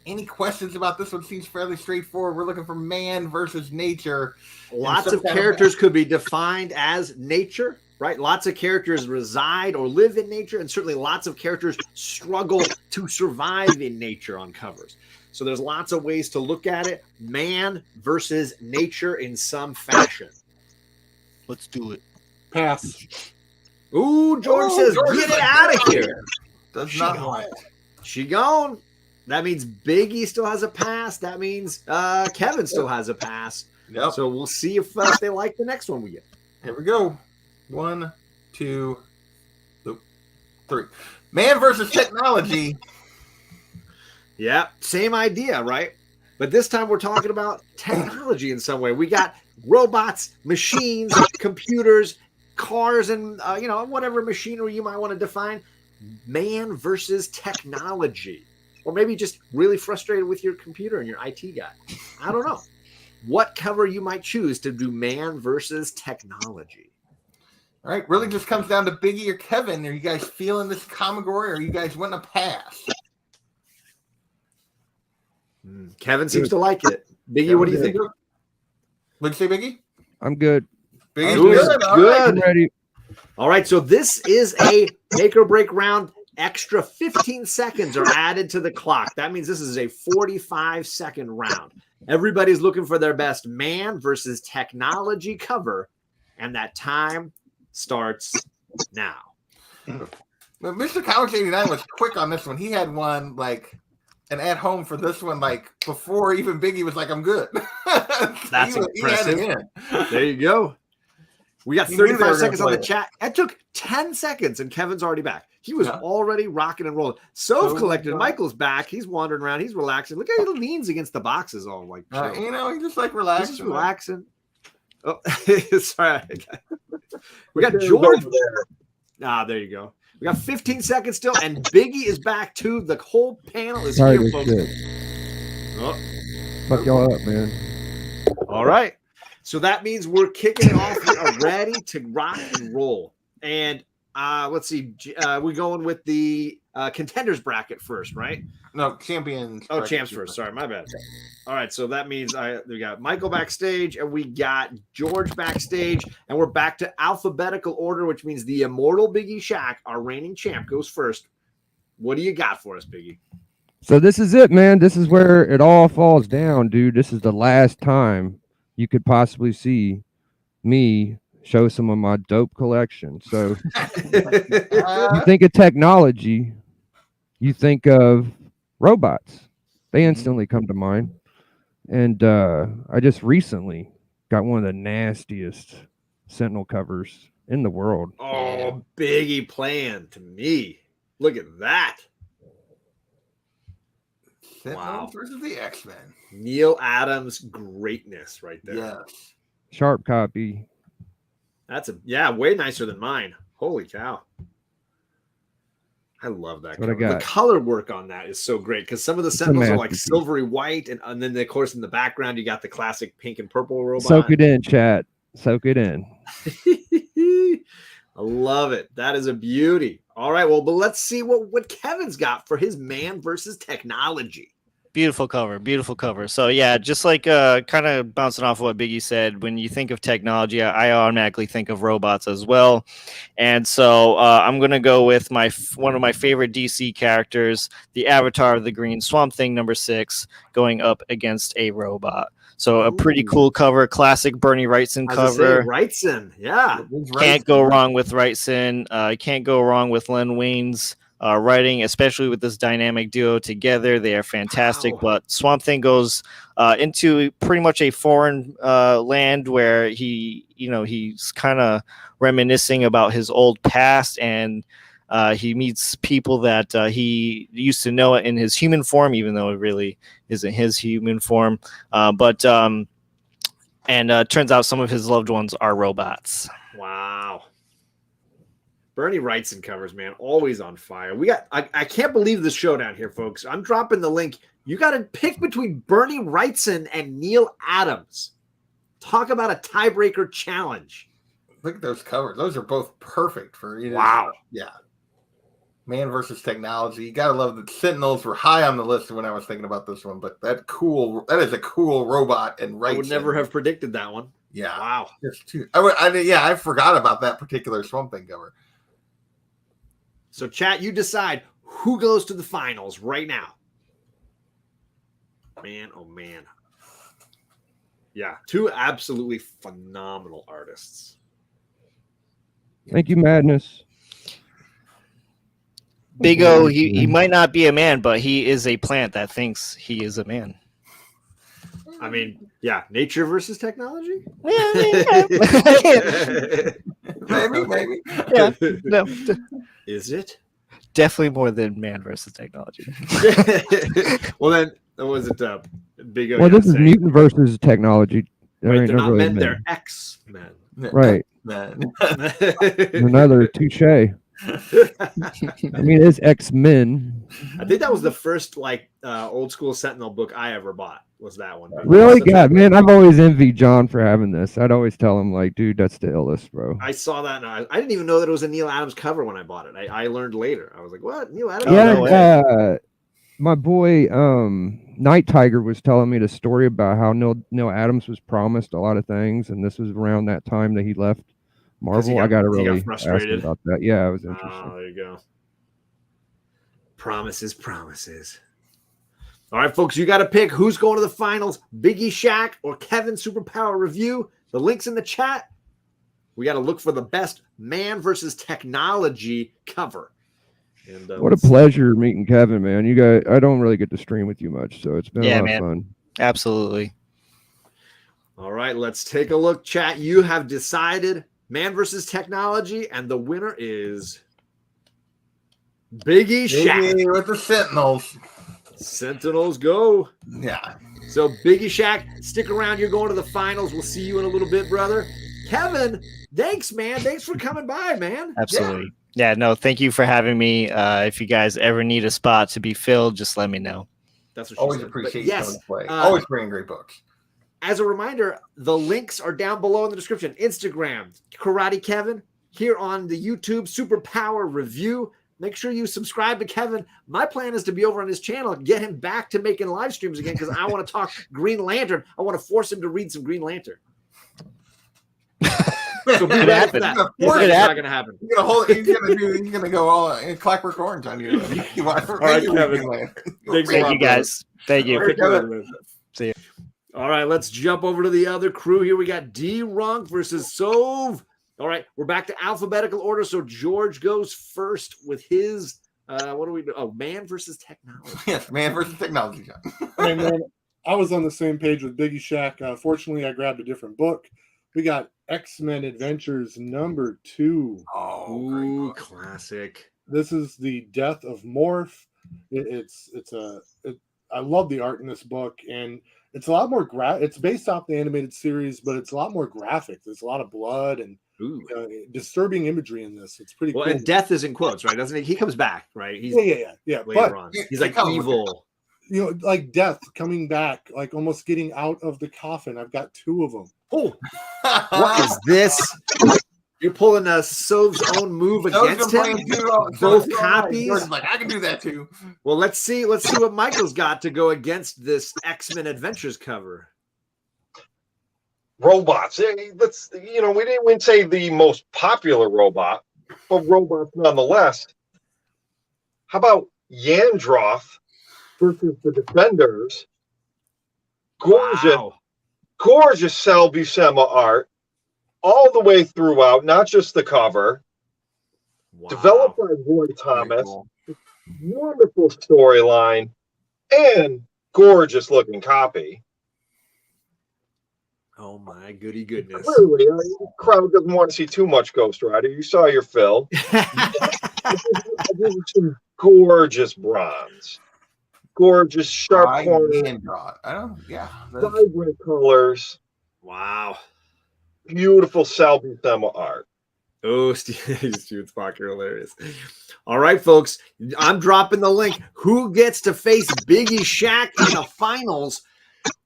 Any questions about this one? Seems fairly straightforward. We're looking for man versus nature. Lots of characters could be defined as nature, right? Lots of characters reside or live in nature, and certainly lots of characters struggle to survive in nature on covers. So there's lots of ways to look at it. Man versus nature in some fashion. Let's do it. Pass. Ooh, George says, get it out of here. Does not want. She gone. That means Biggie still has a pass. That means Kevin still has a pass. Yep. So we'll see if they like the next one we get. Here we go. 1, 2, 3. Man versus technology. Yeah, same idea, right? But this time we're talking about technology in some way. We got robots, machines, computers, cars, and whatever machinery you might want to define. Man versus technology. Or maybe just really frustrated with your computer and your IT guy. I don't know. What cover you might choose to do man versus technology. All right. Really just comes down to Biggie or Kevin. Are you guys feeling this ComicGory, or are you guys wanting to pass? Kevin seems to like it. Biggie, what do you think? What'd you say, Biggie? I'm good. Biggie's good. Good. I'm ready. All right. So this is a make or break round. Extra 15 seconds are added to the clock. That means this is a 45-second round. Everybody's looking for their best man versus technology cover, and that time starts now. Well, Mr. Comics 89 was quick on this one. He had one an at home for this one before even Biggie was like, I'm good. That's impressive. There you go. We got 35 seconds on the chat. It took 10 seconds, and Kevin's already back. He was already rocking and rolling. Sov Collector, Michael's back. He's wandering around. He's relaxing. Look how he leans against the boxes all like he just relaxing. He's just relaxing. Oh, sorry. We got George. There you go. We got 15 seconds still, and Biggie is back too. The whole panel is here, folks. Oh. Fuck y'all up, man. All right. So that means we're kicking it off. We are ready to rock and roll. And Let's see. We're going with the contenders bracket first, right? No, champions. Oh, champs first. Sorry, my bad. All right, so that means we got Michael backstage, and we got George backstage, and we're back to alphabetical order, which means the Immortal BiggieShaq, our reigning champ, goes first. What do you got for us, Biggie? So this is it, man. This is where it all falls down, dude. This is the last time you could possibly see me show some of my dope collection. So you think of technology, you think of robots. They instantly come to mind. And I just recently got one of the nastiest Sentinel covers in the world. Oh, Biggie playing to me. Look at that. Sentinels versus the X-Men. Neil Adams greatness right there. Yes. Sharp copy. That's way nicer than mine. Holy cow. I love that cover. The color work on that is so great because some of the Sentinels are like silvery white, and then of course in the background you got the classic pink and purple robot. Soak it in, chat. Soak it in. I love it. That is a beauty. All right, well, but let's see what Kevin's got for his Man versus Technology. Beautiful cover, beautiful cover. So yeah, just like kind of bouncing off of what Biggie said, when you think of technology, I automatically think of robots as well. And so I'm gonna go with one of my favorite DC characters, the Avatar of the Green Swamp Thing, #6, going up against a robot. So a pretty cool cover, classic Bernie Wrightson cover. Wrightson, yeah. Can't go wrong with Wrightson. Can't go wrong with Len Wayne's writing, especially with this dynamic duo together. They are fantastic. Wow. But Swamp Thing goes into pretty much a foreign land where he's kind of reminiscing about his old past, and he meets people that he used to know in his human form, even though it really isn't his human form. But turns out some of his loved ones are robots. Wow. Bernie Wrightson covers, man, always on fire. I can't believe this showdown here, folks. I'm dropping the link. You got to pick between Bernie Wrightson and Neil Adams. Talk about a tiebreaker challenge. Look at those covers. Those are both perfect for either. Wow. Yeah. Man versus Technology. You gotta love the Sentinels were high on the list when I was thinking about this one, but that is a cool robot, and Wrightson. I would never have predicted that one. Yeah. Wow. I forgot about that particular Swamp Thing cover. So, chat, you decide who goes to the finals right now. Man, oh man. Yeah, two absolutely phenomenal artists. Thank you, Madness. Big O, he might not be a man, but he is a plant that thinks he is a man. I mean, yeah, nature versus technology? Maybe. Yeah. No. Is it? Definitely more than man versus technology. Well, then, was it Big O? Well, this is mutant versus technology. Right, they're not men, they're X-Men. Right. Another touche. I mean, it's X-Men. I think that was the first old school Sentinel book I ever bought. Was that one? Really? God, man, I've always envied John for having this. I'd always tell him, like, dude, that's the illest, bro. I saw that, and I didn't even know that it was a Neil Adams cover when I bought it. I learned later. I was like, what? Neil Adams? Yeah, my boy Night Tiger was telling me the story about how Neil Adams was promised a lot of things, and this was around that time that he left Marvel. I got to really ask him about that. Yeah, it was interesting. Oh, there you go. Promises. All right, folks, you got to pick who's going to the finals, BiggieShaq or Kevin Superpower Review. The link's in the chat. We got to look for the best man versus technology cover. And what a pleasure meeting Kevin, man. You guys, I don't really get to stream with you much, so it's been a lot of fun. Absolutely. All right, let's take a look, chat. You have decided man versus technology, and the winner is BiggieShaq with the Sentinels. Sentinels go. Yeah. So BiggieShaq, stick around. You're going to the finals. We'll see you in a little bit, brother. Kevin, thanks, man. Thanks for coming by, man. Absolutely. Yeah, no, thank you for having me. If you guys ever need a spot to be filled, just let me know. That's what always appreciate you coming to play. Always bringing great books. As a reminder, the links are down below in the description. Instagram, Karate Kevin, here on the YouTube Superpower Review. Make sure you subscribe to Kevin. My plan is to be over on his channel, get him back to making live streams again because I want to talk Green Lantern. I want to force him to read some Green Lantern. So be ready for that. It's not going to happen. He's going to go all in Clockwork Orange on you. All right, Kevin. Thank you, guys. Thank you. See you. All right, let's jump over to the other crew here. We got Dee Runk versus Sov. All right, we're back to alphabetical order. So George goes first with his, what do we do? Oh, man versus technology. Yes, man versus technology, John. Hey, man, I was on the same page with BiggieShaq. Fortunately, I grabbed a different book. We got X-Men Adventures #2. Oh, classic. This is the death of Morph. I love the art in this book, and it's a lot more it's based off the animated series, but it's a lot more graphic. There's a lot of blood and disturbing imagery in this. It's pretty cool. And death is in quotes, right? Doesn't he comes back, right? He's yeah. Later on. He's like evil. You know, like death coming back, like almost getting out of the coffin. I've got 2 of them. Oh, what is this? You're pulling a Sov's own move against him. Both copies. Like, I can do that too. Well, let's see what Michael's got to go against this X-Men Adventures cover. Robots. Let's, we didn't say the most popular robot, but robots nonetheless. How about Yandroth versus the Defenders? Gorgeous Sal Buscema art all the way throughout, not just the cover. Wow. Developed by Roy Thomas. Cool. Wonderful storyline and gorgeous looking copy. Oh my goody goodness. Clearly, the crowd doesn't want to see too much Ghost Rider. You saw your fill. Some gorgeous bronze. Gorgeous, sharp corners. Vibrant colors. Wow. Beautiful Sal Buscema art. Oh, Steven Spock, you're hilarious. All right, folks. I'm dropping the link. Who gets to face BiggieShaq in the finals?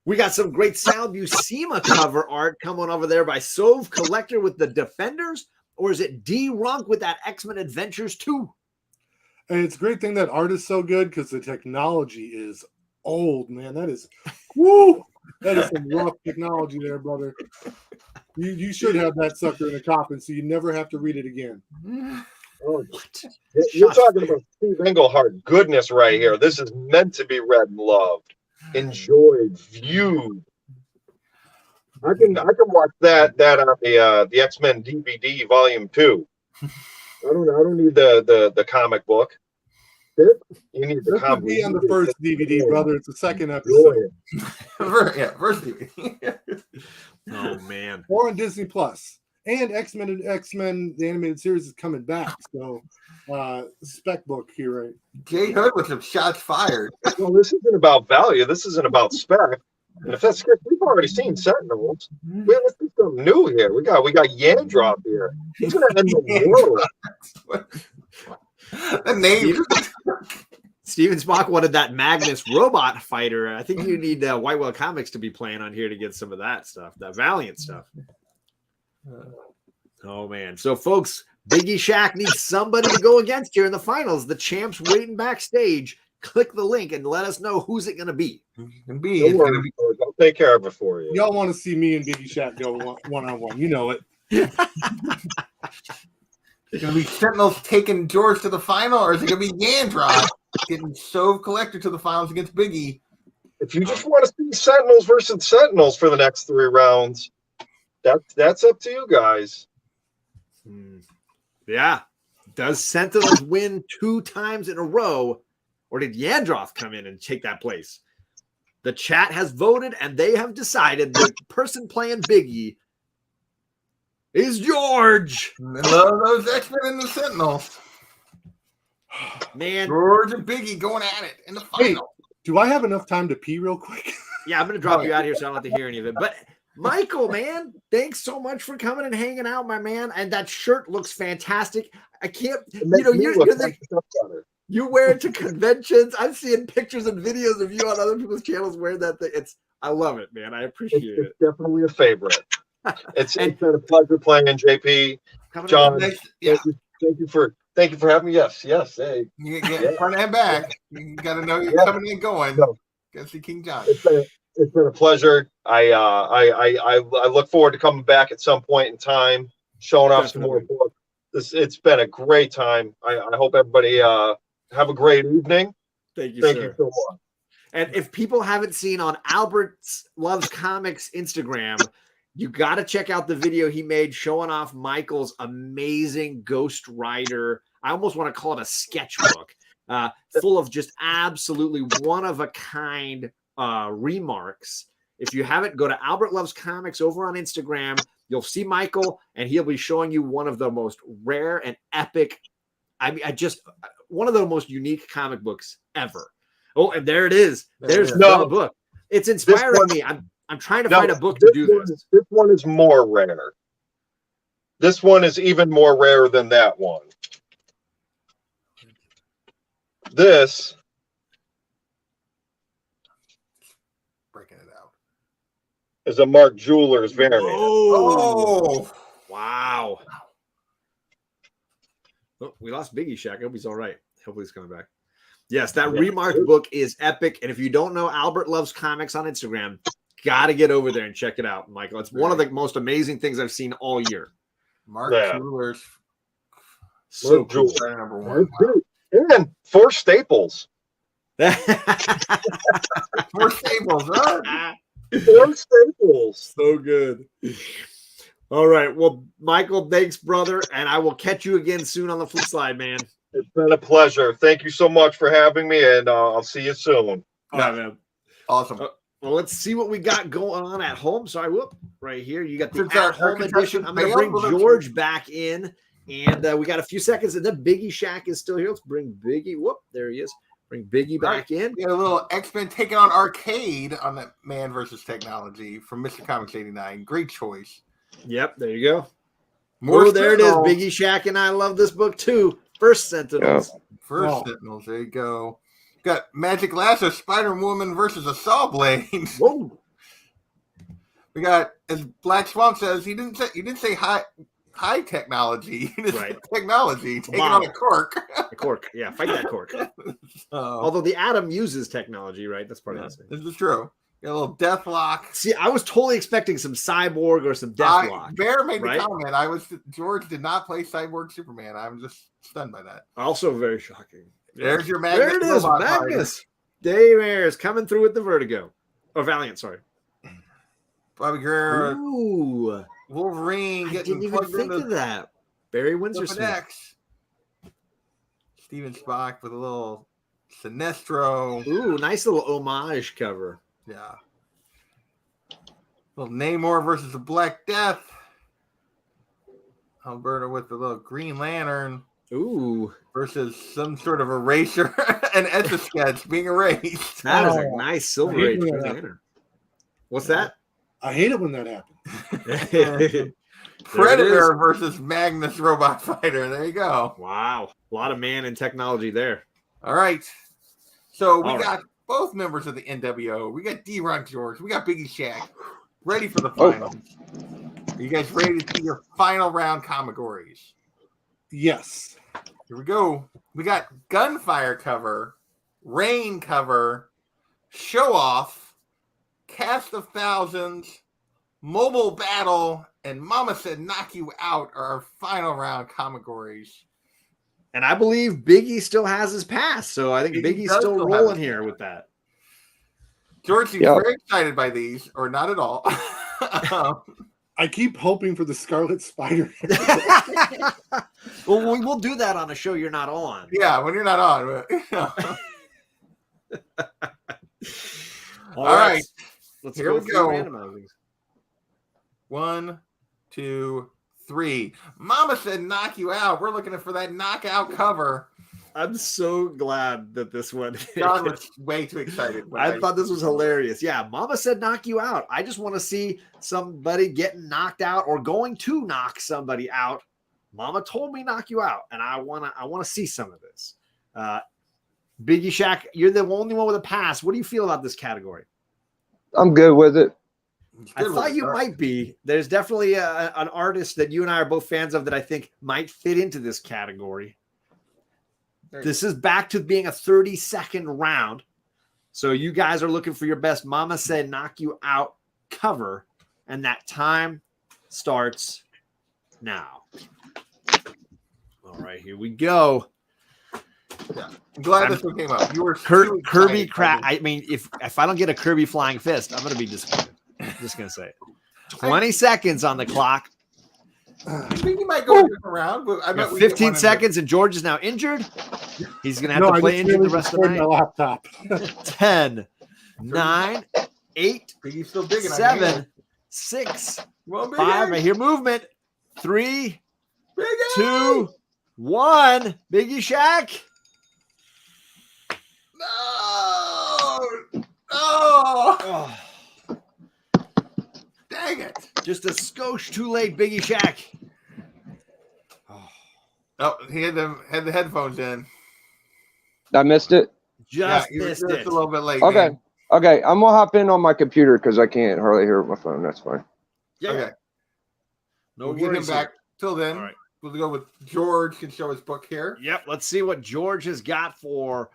We got some great Sal Buscema cover art coming over there by Sov Collector with the Defenders, or is it Dee Runk with that X-Men Adventures 2? And it's a great thing that art is so good because the technology is old, man. That is, woo! That is some rough technology there, brother. You should have that sucker in a coffin so you never have to read it again. Oh, you're talking about Steve Englehart goodness right here. This is meant to be read and loved, enjoyed, viewed. I can watch that on the X-Men DVD Volume 2. I don't need the comic book. You need the comic. Be on the first DVD, brother. It's the second episode. First DVD. Oh man. Or on Disney Plus. And X-Men the animated series is coming back. So spec book here, right? Jay Hood with some shots fired. Well, this isn't about value. This isn't about spec. And if that's we've already seen Sentinels. Let's do something new here. We got Yandroth here. He's gonna end the world. The name. Steven Spock wanted that Magnus robot fighter. I think you need White Whale Comics to be playing on here to get some of that stuff, that Valiant stuff. Oh man. So folks, BiggieShaq needs somebody to go against here in the finals. The champ's waiting backstage. Click the link and let us know who's it going to be. I'll take care of it for you. Y'all want to see me and BiggieShaq go one-on-one. You know it. Is it going to be Sentinels taking George to the final, or is it going to be Yandroth getting Sov Collector to the finals against Biggie? If you just want to see Sentinels versus Sentinels for the next 3 rounds, that's up to you guys. Yeah. Does Sentinels win 2 times in a row, or did Yandroth come in and take that place? The chat has voted, and they have decided the person playing Biggie is George. I love those X-Men and the Sentinels. Man. George and Biggie going at it in the final. Hey, do I have enough time to pee real quick? Yeah, I'm going to drop you out here so I don't have to hear any of it. But Michael, man, thanks so much for coming and hanging out, my man. And that shirt looks fantastic. I can't, you wear it to conventions. I'm seeing pictures and videos of you on other people's channels wearing that thing. I love it, man. I appreciate it. It's definitely a favorite. It's been a pleasure playing, JP. John, thank you for having me. Yes. Hey. You get front and back. You got to know you're coming and going. Got to see King John. It's been a pleasure. I look forward to coming back at some point in time, showing off some more books. It's been a great time. I hope everybody have a great evening. Thank you so much. And if people haven't seen on Albert's Loves Comics Instagram, you got to check out the video he made showing off Michael's amazing Ghost Rider. I almost want to call it a sketchbook, full of just absolutely one-of-a-kind remarks. If you haven't, go to Albert Loves Comics over on Instagram. You'll see Michael, and he'll be showing you one of the most rare and epic, one of the most unique comic books ever. Oh, and there it is. There's the book. It's inspiring me. I'm trying to find a book to do this. This one is more rare. This one is even more rare than that one. This, breaking it out, is a Mark Jewelers variant. Oh, wow. Oh, we lost BiggieShaq. I hope he's all right. Hopefully he's coming back. Yes, that remarked book is epic. And if you don't know Albert Loves Comics on Instagram, got to get over there and check it out, Michael. It's one of the most amazing things I've seen all year. Mark Jewelers. So cool. Number one. And 4 staples. 4 staples, huh? 4 staples. So good. All right. Well, Michael, thanks, brother. And I will catch you again soon on the flip side, man. It's been a pleasure. Thank you so much for having me, and I'll see you soon. All right, man. Awesome. Well, let's see what we got going on at home. Sorry, right here. You got the at-home edition. I'm going to bring George back in, and we got a few seconds, and then BiggieShaq is still here. Let's bring Biggie. Whoop, there he is. Bring Biggie back in. We got a little X-Men taking on Arcade on that Man versus Technology from Mr. Comics 89. Great choice. Yep, there you go. There it is. BiggieShaq and I love this book too. First Sentinels. Sentinels. There you go. Got Magic Lasso, Spider-Woman versus a Saw Blade. Whoa. We got, as Black Swamp says, he didn't say high technology. He just said technology. Taking on a cork. A cork. Yeah, fight that cork. Although the Atom uses technology, right? That's part of this. This is true. Got a little Deathlock. See, I was totally expecting some Cyborg or some Deathlock. Bear made the comment. George did not play Cyborg Superman. I'm just stunned by that. Also very shocking. There's your Magnus. There it is, Magnus. Dave Ayers coming through with the Vertigo. Or Valiant, sorry. Bobby Guerrero. Ooh. Wolverine. I didn't even think of that. Barry Windsor-Smith. Steven Spock with a little Sinestro. Ooh, nice little homage cover. Yeah. Little Namor versus the Black Death. Alberta with the little Green Lantern. Ooh. Versus some sort of eraser and Etch-a-Sketch being erased. That is a nice Silver Age Green Lantern. What's that? I hate it when that happens. Predator versus Magnus Robot Fighter. There you go. Wow. A lot of man and technology there. All right. So we got both members of the NWO. We got Dee Runk George. We got BiggieShaq. Ready for the finals. Are you guys ready to see your final round ComicGories? Yes. Here we go. We got Gunfire cover, Rain cover, Show Off, Cast of Thousands, Mobile Battle, and Mama Said Knock You Out are our final round ComicGories. And I believe Biggie still has his pass, so I think Biggie's still rolling here with that. George, you're very excited by these, or not at all. I keep hoping for the Scarlet Spider. Well, we'll do that on a show you're not on. Yeah, when you're not on. All right. Let's Here go we go. randomizing. 1, 2, 3. Mama Said Knock You Out. We're looking for that knockout cover. I'm so glad that this one. John was way too excited. I thought this was hilarious. Yeah, Mama Said Knock You Out. I just want to see somebody getting knocked out or going to knock somebody out. Mama told me knock you out, and I want to see some of this. BiggieShaq, you're the only one with a pass. What do you feel about this category? I'm good with it. I thought you might be. There's definitely an artist that you and I are both fans of that I think might fit into this category. This is back to being a 30-second round. So you guys are looking for your best Mama Said Knock You Out cover, and that time starts now. All right, here we go. Yeah. I'm glad this one came up. You were Kirby crap. I mean, if I don't get a Kirby flying fist, I'm gonna be disappointed. I'm just gonna say it. 20 seconds on the clock. I think he might go a different round, but I bet 15 seconds, and George is now injured. He's gonna have to play injured the rest of the night. My laptop. 10, 9, 8, Biggie's still digging. 7, 6, 5. I hear movement. 3, 2, 1. BiggieShaq. No. Oh. Dang it. Just a skosh too late, BiggieShaq. Oh, he had the headphones in. I missed it. Just missed it. A little bit late. Okay. Man. Okay. I'm gonna hop in on my computer because I can't hardly hear my phone. That's fine. Yeah. Okay. No we'll get him back. Till then, all right. We'll go with George. Can show his book here. Yep. Let's see what George has got for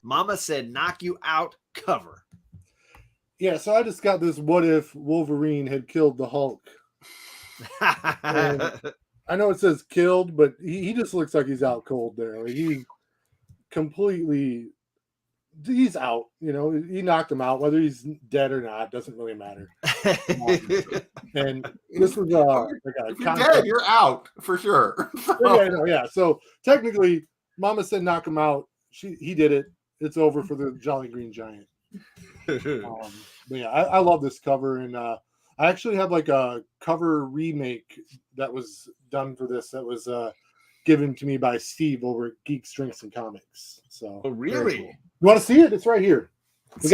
Mama Said Knock You Out cover. Yeah, so I just got this what if Wolverine had killed the Hulk. I know it says killed, but he just looks like he's out cold there. Like he's out. You know, he knocked him out. Whether he's dead or not doesn't really matter. And this was if you're dead, you're out for sure. Yeah. So technically, Mama Said knock him out. He did it. It's over for the Jolly Green Giant. But yeah, I love this cover, and I actually have like a cover remake that was done for this that was given to me by Steve over at Geek Strengths and Comics. So, really? Cool. You want to see it? It's right here. We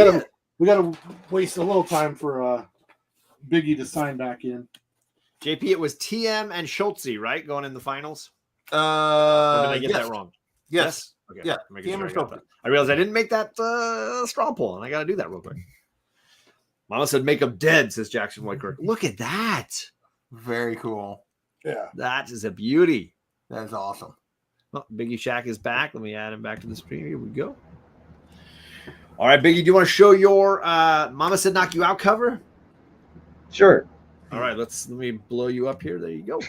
gotta waste a little time for Biggie to sign back in. JP, it was TM and Schultze, right? Going in the finals? Or did I get that wrong? Yes. Okay. Yeah. TM and Schultze. I realized I didn't make that straw poll, and I got to do that real quick. Mama said make them dead, says Jackson Whitekirk. Look at that. Very cool. Yeah. That is a beauty. That's awesome. Well, BiggieShaq is back. Let me add him back to the screen. Here we go. All right, Biggie, do you want to show your Mama Said Knock You Out cover? Sure. All right, let me blow you up here. There you go.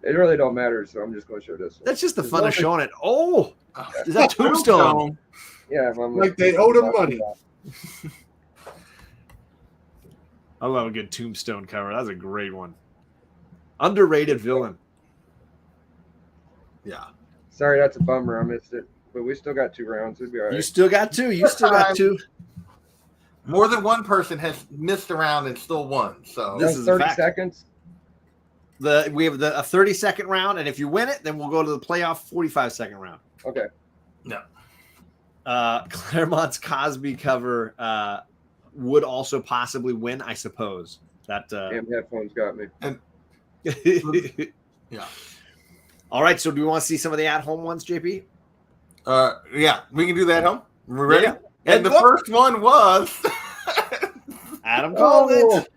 It really don't matter, so I'm just going to show this one. That's just the fun of showing it. Oh, is that Tombstone? Yeah. Like they owed him money. I love a good Tombstone cover. That's a great one. Underrated villain. Yeah. Sorry, that's a bummer. I missed it. But we still got 2 rounds. It'd be all right. You still got 2. You still got 2. More than one person has missed a round and still won. So this is 30 seconds. We have a 30-second round, and if you win it, then we'll go to the playoff 45-second round. Okay. No. Claremont's Cosby cover would also possibly win, I suppose. That damn headphones got me. Yeah. All right. So, do we want to see some of the at-home ones, JP? Yeah, we can do that. Home. We're ready. Yeah. And the first one was Adam called it.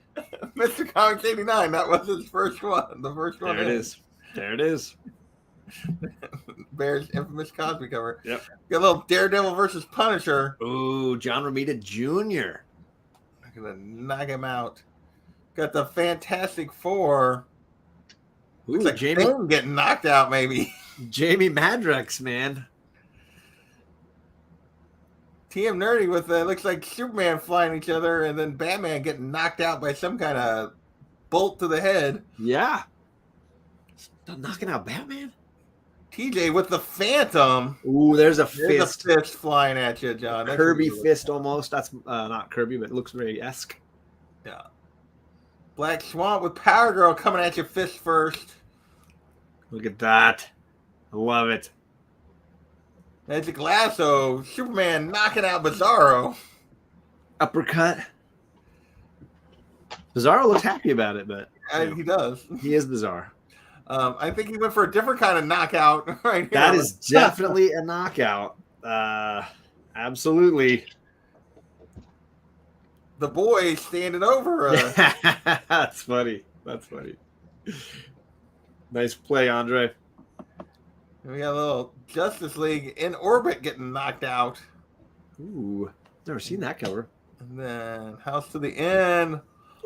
Mr. Comics 89. That was his first one. The first one. There it is. There it is. Bear's infamous Cosby cover. Yep. Got a little Daredevil versus Punisher. Ooh, John Romita Jr. I'm gonna knock him out. Got the Fantastic Four. Ooh, like Jamie getting knocked out, maybe. Jamie Madrox, man. TM Nerdy with looks like Superman flying each other, and then Batman getting knocked out by some kind of bolt to the head. Yeah. Not knocking out Batman. TJ with the Phantom. Ooh, there's a There's fist. a fist flying at you, John. That's Kirby fist almost. That's not Kirby, but it looks very esque. Yeah. Black Swamp with Power Girl coming at you fist first. Look at that. I love it. Magic Lasso, Superman knocking out Bizarro. Uppercut. Bizarro looks happy about it, but He does. he is bizarre. I think he went for a different kind of knockout right here. That is definitely a knockout. Absolutely. the boy standing over. That's funny. That's funny. Nice play, Andre. We got a little Justice League in orbit getting knocked out. Ooh, never seen that cover. And then House to the End.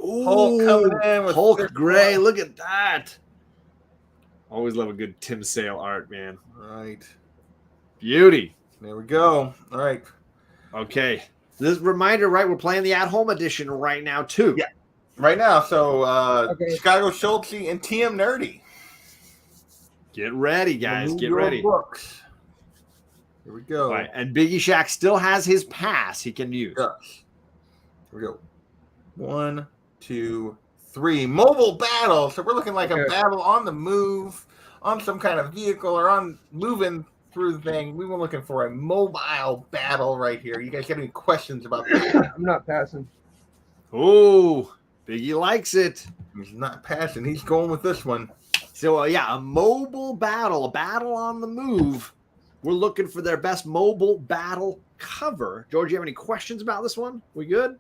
Ooh, Hulk coming in with Hulk Gray. Look at that. Always love a good Tim Sale art, man. Right. Beauty. There we go. All right. Okay. This reminder, right? We're playing the at-home edition right now, too. Yeah. Right now. So, Chicago Schultze and TM Nerdy. Get ready, guys. Get ready. Books. Here we go. All right. And BiggieShaq still has his pass he can use. Yes. Here we go. 1, 2, 3. Mobile battle. So we're looking like a battle on the move, on some kind of vehicle, or on moving through the thing. We were looking for a mobile battle right here. You guys got any questions about that? I'm not passing. Oh, Biggie likes it. He's not passing. He's going with this one. So, yeah, a mobile battle, a battle on the move. We're looking for their best mobile battle cover. George, you have any questions about this one? We good?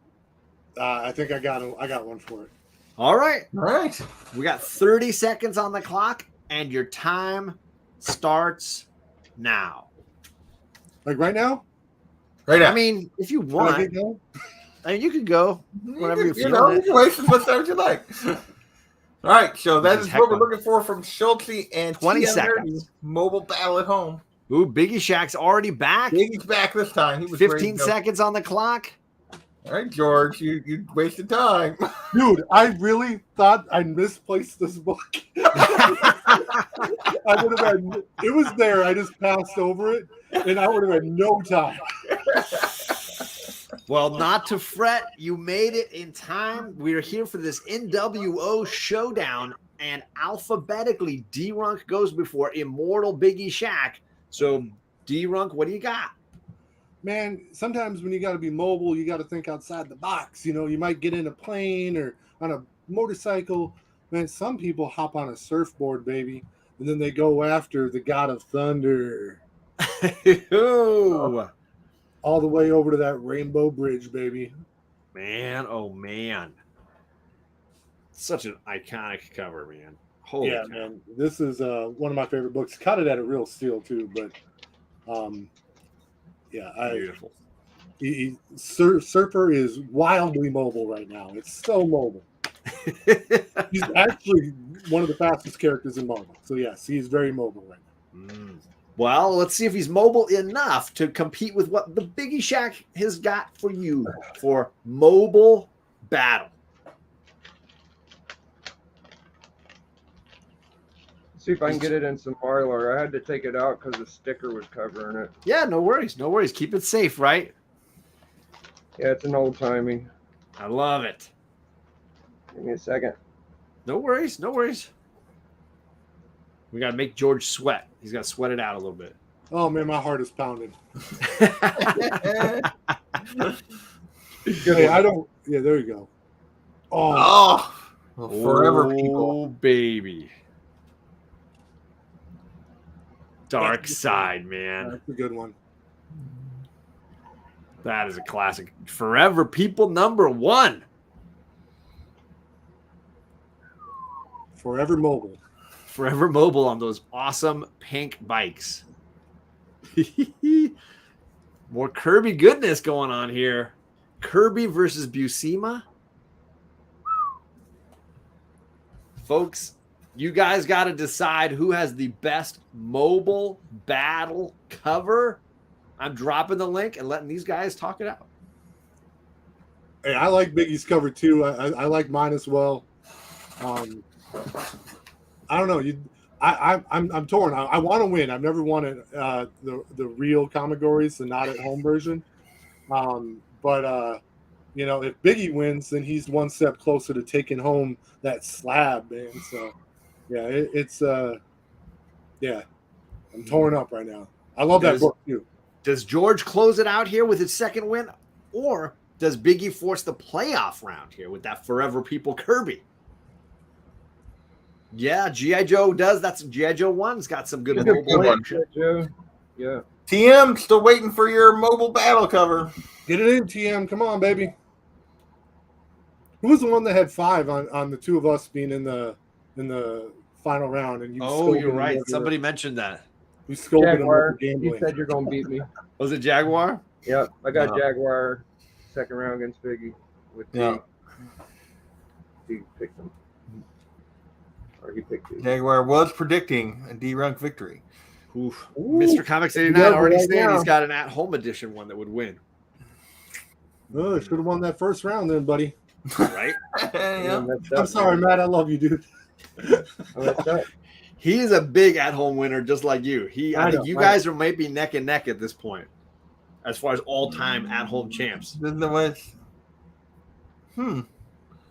I think I got one for it. All right. All right. We got 30 seconds on the clock, and your time starts now. Like right now? Right now. I mean, if you want, I mean, you could go whenever you feel it. You can waste as much time as you like. All right, so that is what we're looking for from Schultze and 20 TM seconds. Nerdy. Mobile battle at home. Ooh, BiggieShaq's already back. Biggie's back this time. He was 15 seconds on the clock. All right, George, you wasted time. Dude, I really thought I misplaced this book. I would have had, it was there. I just passed over it, and I would have had no time. Well, not to fret. You made it in time. We're here for this NWO showdown, and alphabetically, Dee Runk goes before Immortal BiggieShaq. So, Dee Runk, what do you got? Man, sometimes when you got to be mobile, you got to think outside the box. You know, you might get in a plane or on a motorcycle. Man, some people hop on a surfboard, baby, and then they go after the God of Thunder. Ooh. All the way over to that Rainbow Bridge, baby. Man, oh man. Such an iconic cover, man. Holy cow. Man. This is one of my favorite books. Cut it at a real steal, too, but beautiful. Surfer is wildly mobile right now. It's so mobile. He's actually one of the fastest characters in Marvel. So, yes, he's very mobile right now. Well, let's see if he's mobile enough to compete with what the BiggieShaq has got for you for mobile battle. See if I can get it in some Marlar. I had to take it out because the sticker was covering it. Yeah, no worries. No worries. Keep it safe, right? Yeah, it's an old timey. I love it. Give me a second. No worries. No worries. We got to make George sweat. He's got to sweat it out a little bit. Oh, man, my heart is pounding. Hey, I don't. Yeah, there you go. Oh, forever people. Oh, baby. Dark Side, man. That's a good one. That is a classic. Forever People #1. Forever mobile. Forever mobile on those awesome pink bikes. More Kirby goodness going on here. Kirby versus Buscema. Folks, you guys got to decide who has the best mobile battle cover. I'm dropping the link and letting these guys talk it out. Hey, I like Biggie's cover too. I like mine as well. I don't know. I'm torn. I want to win. I've never wanted the real ComicGories, the not at home version. But you know, if Biggie wins, then he's one step closer to taking home that slab, man. So yeah, I'm torn up right now. I love that book too. Does George close it out here with his second win, or does Biggie force the playoff round here with that Forever People Kirby? Yeah, G.I. Joe does. That's G.I. Joe 1's got some good mobile action. Yeah. TM, still waiting for your mobile battle cover. Get it in, TM. Come on, baby. Who was the one that had 5 on the two of us being in the final round? And you you're right. Somebody mentioned that. You scolded Jaguar. him. You said you're gonna beat me. Was it Jaguar? Yep, I got Jaguar second round against Biggie with Dee. Dee picked him. Or he picked Dee. Jaguar was predicting a Dee Runk victory. Oof. Mr. Comics 89 already saying he's got an at-home edition one that would win. Oh, should have won that first round then, buddy. Right? I'm sorry, Matt. I love you, dude. He's a big at-home winner, just like you. I think you guys might be neck and neck at this point, as far as all-time at-home champs.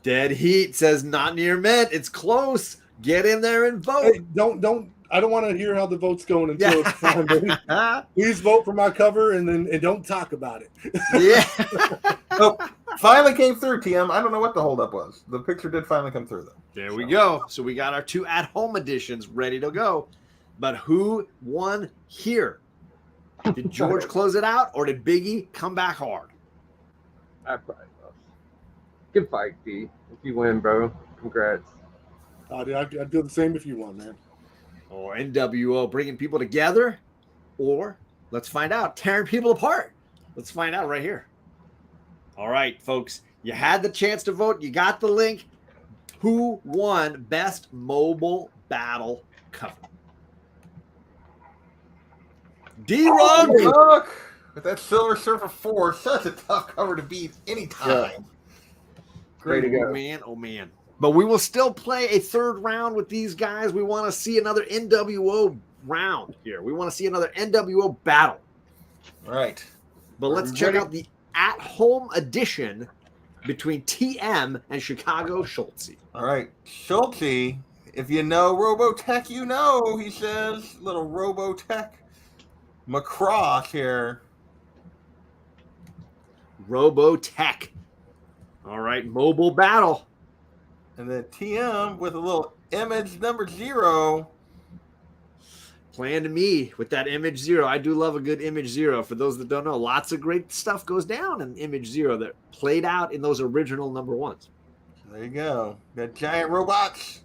Dead Heat says not near mint. It's close. Get in there and vote. Hey, don't. I don't want to hear how the vote's going until it's time. Please vote for my cover and don't talk about it. Oh, finally came through, TM. I don't know what the holdup was. The picture did finally come through, though. There we go. So we got our 2 at-home editions ready to go. But who won here? Did George close it out, or did Biggie come back hard? I probably lost. Good fight, D. If you win, bro, congrats. Dude, I'd do the same if you won, man. Or NWO bringing people together, or let's find out, tearing people apart. Let's find out right here. All right, folks, you had the chance to vote. You got the link. Who won Best Mobile Battle Cover? Dee Runk! With that Silver Surfer 4, such a tough cover to beat anytime. Yeah. Great to go. Oh, man. Oh, man. But we will still play a 3rd round with these guys. We want to see another NWO round here. We want to see another NWO battle. All right. But let's check out the at-home edition between TM and Chicago Schultze. All right. Schultze, if you know Robotech, you know, he says. Little Robotech Macross here. Robotech. All right. Mobile battle. And then TM with a little image number 0. Playing to me with that image 0. I do love a good image 0. For those that don't know, lots of great stuff goes down in image 0 that played out in those original number 1s. There you go. Got giant robots.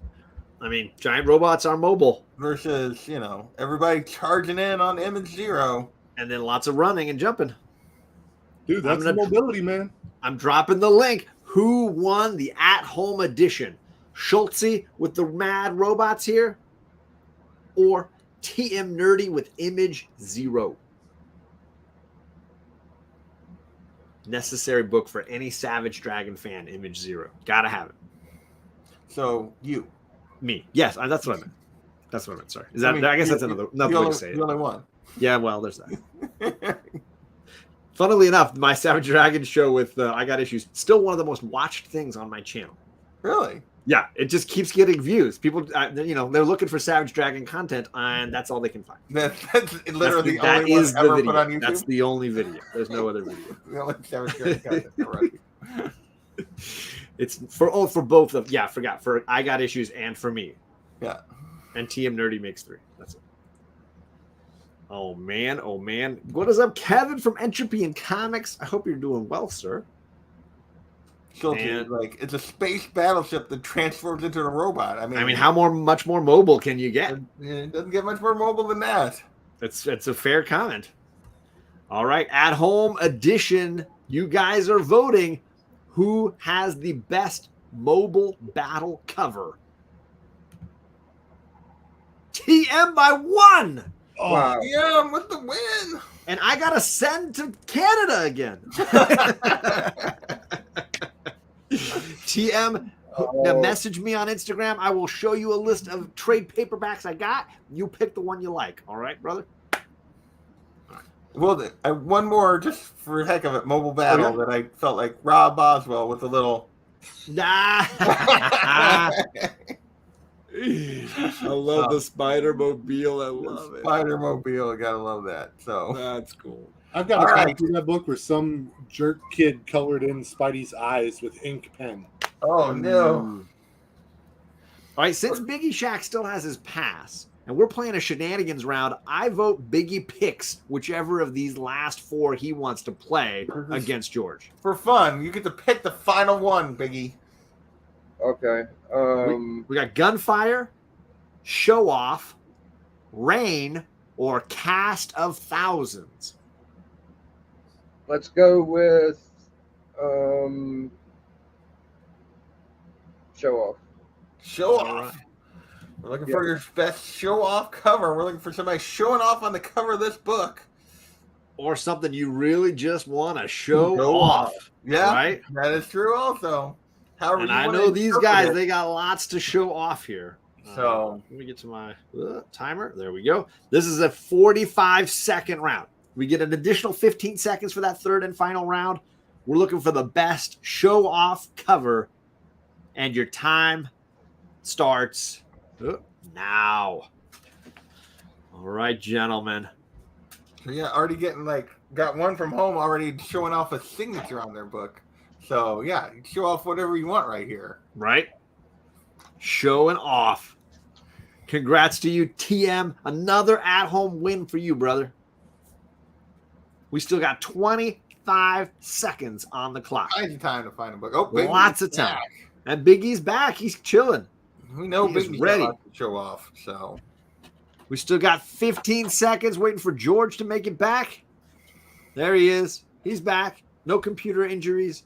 I mean, giant robots are mobile. Versus, everybody charging in on image 0. And then lots of running and jumping. Dude, that's the mobility, man. I'm dropping the link. Who won the at-home edition? Schultze with the mad robots here, or TM Nerdy with image 0? Necessary book for any Savage Dragon fan, image 0. Gotta have it. So me. Yes, that's what I meant. That's what I meant. Sorry. I guess that's another way to say it. You only won. Yeah, well, there's that. Funnily enough, my Savage Dragon show with I Got Issues, still one of the most watched things on my channel. Really? Yeah, it just keeps getting views. People, they're looking for Savage Dragon content, and that's all they can find. That's literally the only one ever put on YouTube? That's the only video. There's no other video. The only Savage Dragon content. Right. It's for both of, I forgot, for I Got Issues and for me. Yeah. And TM Nerdy makes 3. That's it. Oh, man. Oh, man. What is up, Kevin from Entropy and Comics? I hope you're doing well, sir. It's a space battleship that transforms into a robot. I mean, how much more mobile can you get? It doesn't get much more mobile than that. It's a fair comment. All right, at home edition. You guys are voting. Who has the best mobile battle cover? TM by 1. Oh, wow. TM with the win. And I gotta send to Canada again. TM, now message me on Instagram. I will show you a list of trade paperbacks I got. You pick the one you like. All right, brother? Well, one more, just for heck of it, mobile battle that I felt like Rob Boswell with a little... I love the Spider-Mobile. I love it. Spider-Mobile. I gotta love that. So that's cool. I've got a copy of that book where some jerk kid colored in Spidey's eyes with ink pen. Oh, no. All right, since BiggieShaq still has his pass, and we're playing a shenanigans round, I vote Biggie picks whichever of these last 4 he wants to play against George. For fun, you get to pick the final one, Biggie. Okay. We got gunfire, show off, rain, or cast of thousands. Let's go with show off. Show off. We're looking for your best show off cover. We're looking for somebody showing off on the cover of this book. Or something you really just want to show off. Yeah, right? That is true also. However, and I know these guys, they got lots to show off here. So let me get to my timer. There we go. This is a 45-second round. We get an additional 15 seconds for that third and final round. We're looking for the best show off cover. And your time starts now. All right, gentlemen. So yeah, already got one from home already showing off a signature on their book. So yeah, show off whatever you want right here. Right? Showing off. Congrats to you, TM. Another at-home win for you, brother. We still got 25 seconds on the clock. Plenty of time to find a book. Oh, lots of time. And Biggie's back. He's chilling. We know Biggie's ready to show off. So we still got 15 seconds waiting for George to make it back. There he is. He's back. No computer injuries.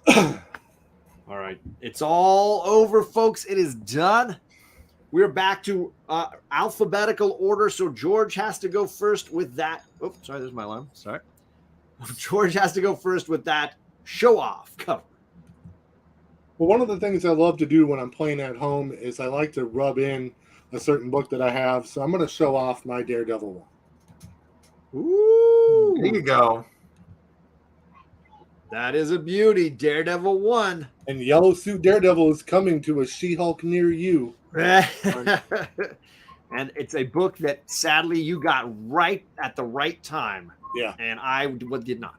All right. It's all over, folks. It is done. We're back to alphabetical order. So George has to go first with that. Oh, sorry. There's my alarm. Sorry. George has to go first with that show off cover. Well, one of the things I love to do when I'm playing at home is I like to rub in a certain book that I have. So I'm going to show off my Daredevil one. Ooh. There you go. That is a beauty. Daredevil 1. And Yellow Suit Daredevil is coming to a She-Hulk near you. And it's a book that sadly you got right at the right time. Yeah. And I did not.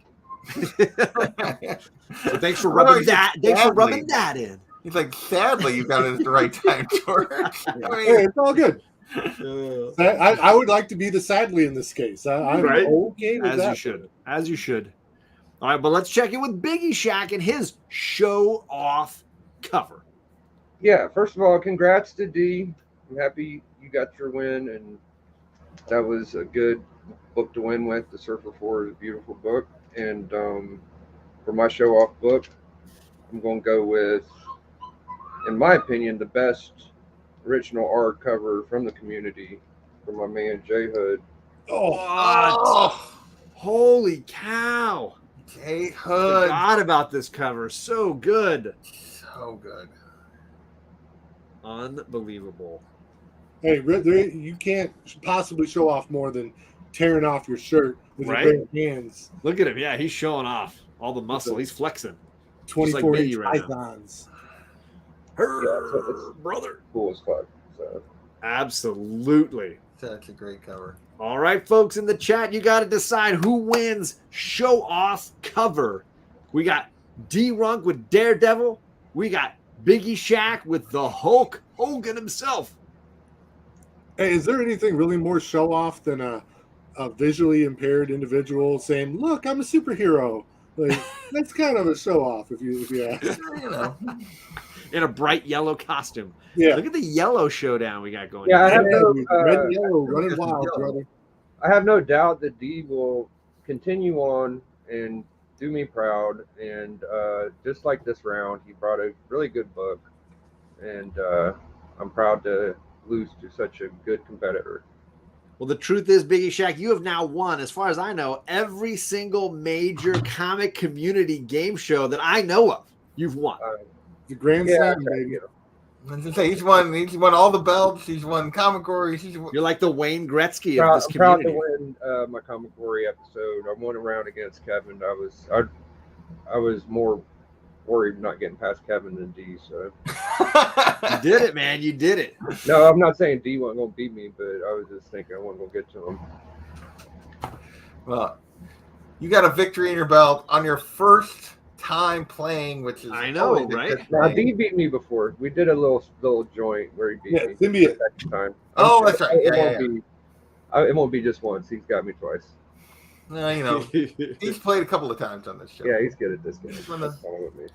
So thanks for rubbing that. Thanks for rubbing that in. He's like, sadly, you got it at the right time, George. Hey, it's all good. I would like to be the sadly in this case. I'm okay with that. As you should. As you should. All right, but let's check in with BiggieShaq and his show off cover. Yeah, first of all, congrats to Dee. I'm happy you got your win, and that was a good book to win with. The Surfer 4 is a beautiful book. And for my show off book, I'm going to go with, in my opinion, the best original art cover from the community from my man J Hood. Oh, holy cow. J Hood. Forgot about this cover. So good. So good. Unbelievable. Hey, you can't possibly show off more than tearing off your shirt with your bare hands. Look at him. Yeah, he's showing off all the muscle. He's flexing. 24-inch pythons. Brother. Cool as fuck. So. Absolutely. That's a great cover. All right, folks in the chat, you got to decide who wins show off cover. We got Dee Runk with Daredevil. We got BiggieShaq with the Hulk Hogan himself. Hey, is there anything really more show off than a visually impaired individual saying, "Look, I'm a superhero"? Like, that's kind of a show off, if you ask. You know. In a bright yellow costume. Yeah. Look at the yellow showdown we got going. Yeah, I have red and yellow running wild, brother. I have no doubt that Dee will continue on and do me proud. And just like this round, he brought a really good book, and I'm proud to lose to such a good competitor. Well, the truth is, BiggieShaq, you have now won, as far as I know, every single major comic community game show that I know of. You've won. The Grand Slam, baby. He's won all the belts. He's won ComicGories. You're like the Wayne Gretzky of this community. I'm proud to win my ComicGory episode. I won a round against Kevin. I was more worried not getting past Kevin than Dee. So you did it, man. You did it. No, I'm not saying Dee wasn't gonna beat me, but I was just thinking I wasn't gonna get to him. Well, you got a victory in your belt on your first time playing, which is I know, right? Now Dee beat me before. We did a little joint where he beat me the second time. That's right. It won't be just once. He's got me twice. You know, he's played a couple of times on this show. Yeah, he's good at this game.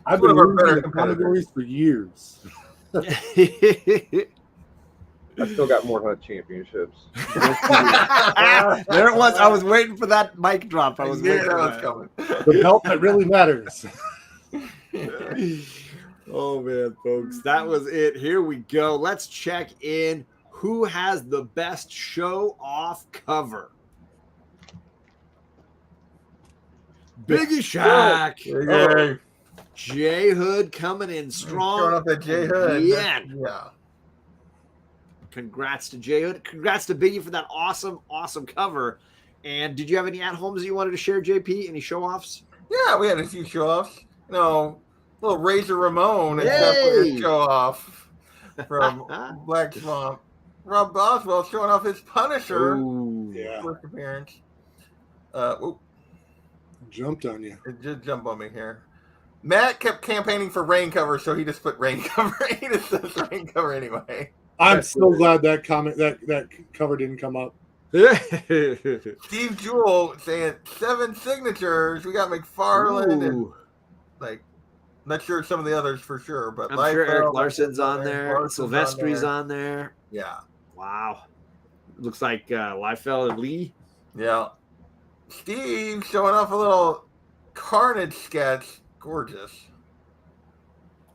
I've been working the categories for years. I still got more hunt championships. There it was. I was waiting for that mic drop. I was waiting for that. Coming. The belt that really matters. Oh man, folks, that was it. Here we go. Let's check in. Who has the best show off cover? BiggieShaq. Okay. J Hood coming in strong. Showing off that J Hood. Yeah. Yeah. Congrats to J Hood. Congrats to Biggie for that awesome cover. And did you have any at-homes you wanted to share, JP? Any show-offs? Yeah, we had a few show-offs. You know, little Razor Ramon is definitely a show-off from Black Swamp. Rob Boswell showing off his Punisher. Ooh. Yeah. First appearance. Jumped on you. It just jumped on me here. Matt kept campaigning for rain cover, so he just put rain cover. He just says rain cover anyway. I'm so glad that that cover didn't come up. Steve Jewell saying 7 signatures. We got McFarlane and like not sure some of the others for sure, but I'm sure Eric Larson's on there. Silvestri's on there. Yeah. Wow. Looks like Liefeld and Lee. Yeah. Steve showing off a little Carnage sketch. Gorgeous.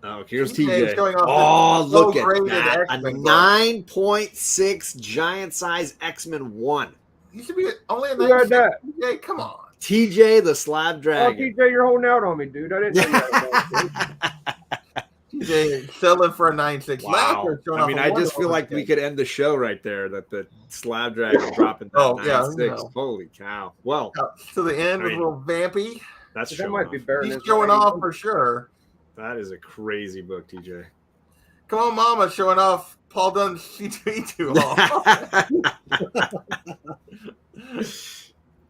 Oh, here's TJ. Oh, look at that. A 9.6 giant size X-Men 1. You should be only a Who had that? TJ, come on. TJ the Slab Dragon. Oh, TJ, you're holding out on me, dude. I didn't know that. TJ selling for a 9.6. Wow. I mean, I just feel like we could end the show right there. That the Slab Dragon dropping that 9.6. Holy cow. Well. To the end with a little vampy. That might be better. He's showing off for sure. That is a crazy book, TJ. Come on, Mama, showing off Paul Dunn's C2E2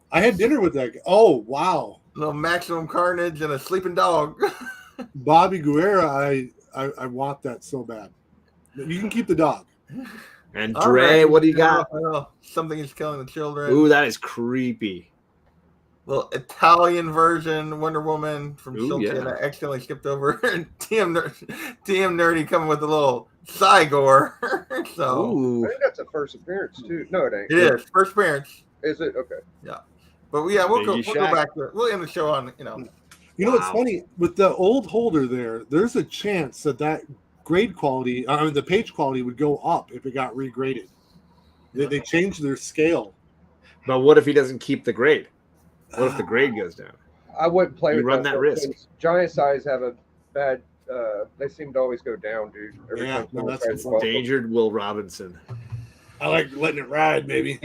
I had dinner with that guy. Oh, wow. Little Maximum Carnage and a sleeping dog. Bobby Guerra, I want that so bad. You can keep the dog. And Dre, what do you got? Something is killing the children. Ooh, that is creepy. Little Italian version Wonder Woman from Silky that I accidentally skipped over. And TM Nerdy coming with a little Cygor. So I think that's a first appearance too. No, it ain't. It is first appearance. Is it? Okay. Yeah, but we'll go back to it. We'll end the show on What's funny with the old holder there? There's a chance that grade quality, the page quality would go up if it got regraded. They changed their scale. But what if he doesn't keep the grade? What if the grade goes down? I wouldn't play with run that risk. Giant size have a bad. They seem to always go down, dude. That's endangered Will Robinson. I like letting it ride, baby.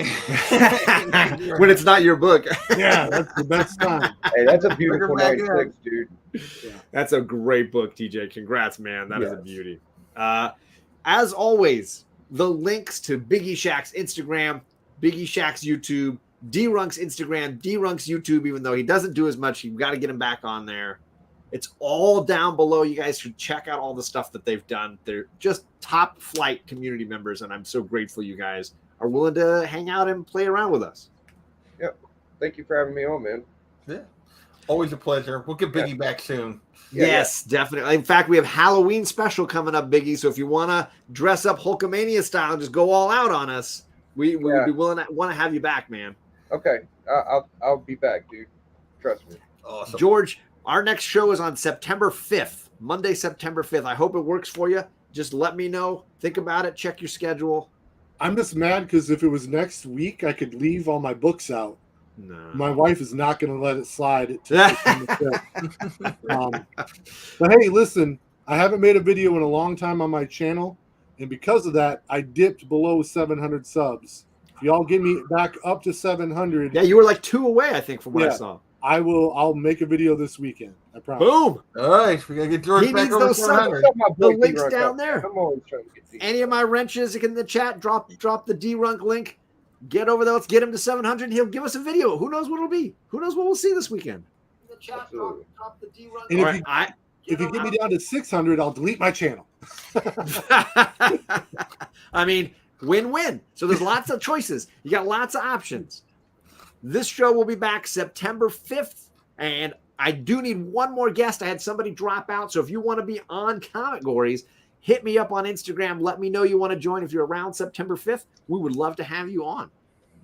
When it's not your book. Yeah, that's the best time. Hey, that's a beautiful 96, dude. Yeah. That's a great book, TJ. Congrats, man. That is a beauty. As always, the links to BiggieShaq's Instagram, BiggieShaq's YouTube, Dee Runk's Instagram, Dee Runk's YouTube, even though he doesn't do as much, you've got to get him back on there. It's all down below. You guys should check out all the stuff that they've done. They're just top flight community members, and I'm so grateful you guys are willing to hang out and play around with us. Yep. Thank you for having me on, man. Yeah. Always a pleasure. We'll get Biggie back soon. Yes, definitely. In fact, we have Halloween special coming up, Biggie. So if you want to dress up Hulkamania style and just go all out on us, we would be willing to want to have you back, man. Okay. I'll be back, dude. Trust me. Awesome. George, our next show is on September 5th, Monday, September 5th. I hope it works for you. Just let me know. Think about it. Check your schedule. I'm just mad because if it was next week, I could leave all my books out. No. My wife is not going to let it slide. But hey, listen, I haven't made a video in a long time on my channel. And because of that, I dipped below 700 subs. If y'all get me back up to 700. Yeah, you were like 2 away, I think, from what I saw. I'll make a video this weekend. I promise. Boom. All right. We got to get George back over 700. The link's down there. I'm always trying to get these. Any of my wrenches in the chat, drop the Dee Runk link. Get over there. Let's get him to 700. He'll give us a video. Who knows what it'll be? Who knows what we'll see this weekend? In the chat, drop the Dee Runk. And if you get me down to 600, I'll delete my channel. I mean, win-win. So there's lots of choices. You got lots of options. This show will be back September 5th. And I do need one more guest. I had somebody drop out. So if you want to be on ComicGories, hit me up on Instagram. Let me know you want to join. If you're around September 5th, we would love to have you on.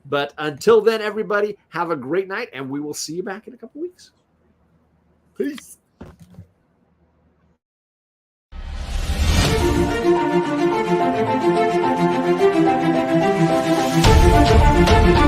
But until then, everybody, have a great night, and we will see you back in a couple weeks. Peace. Thank you.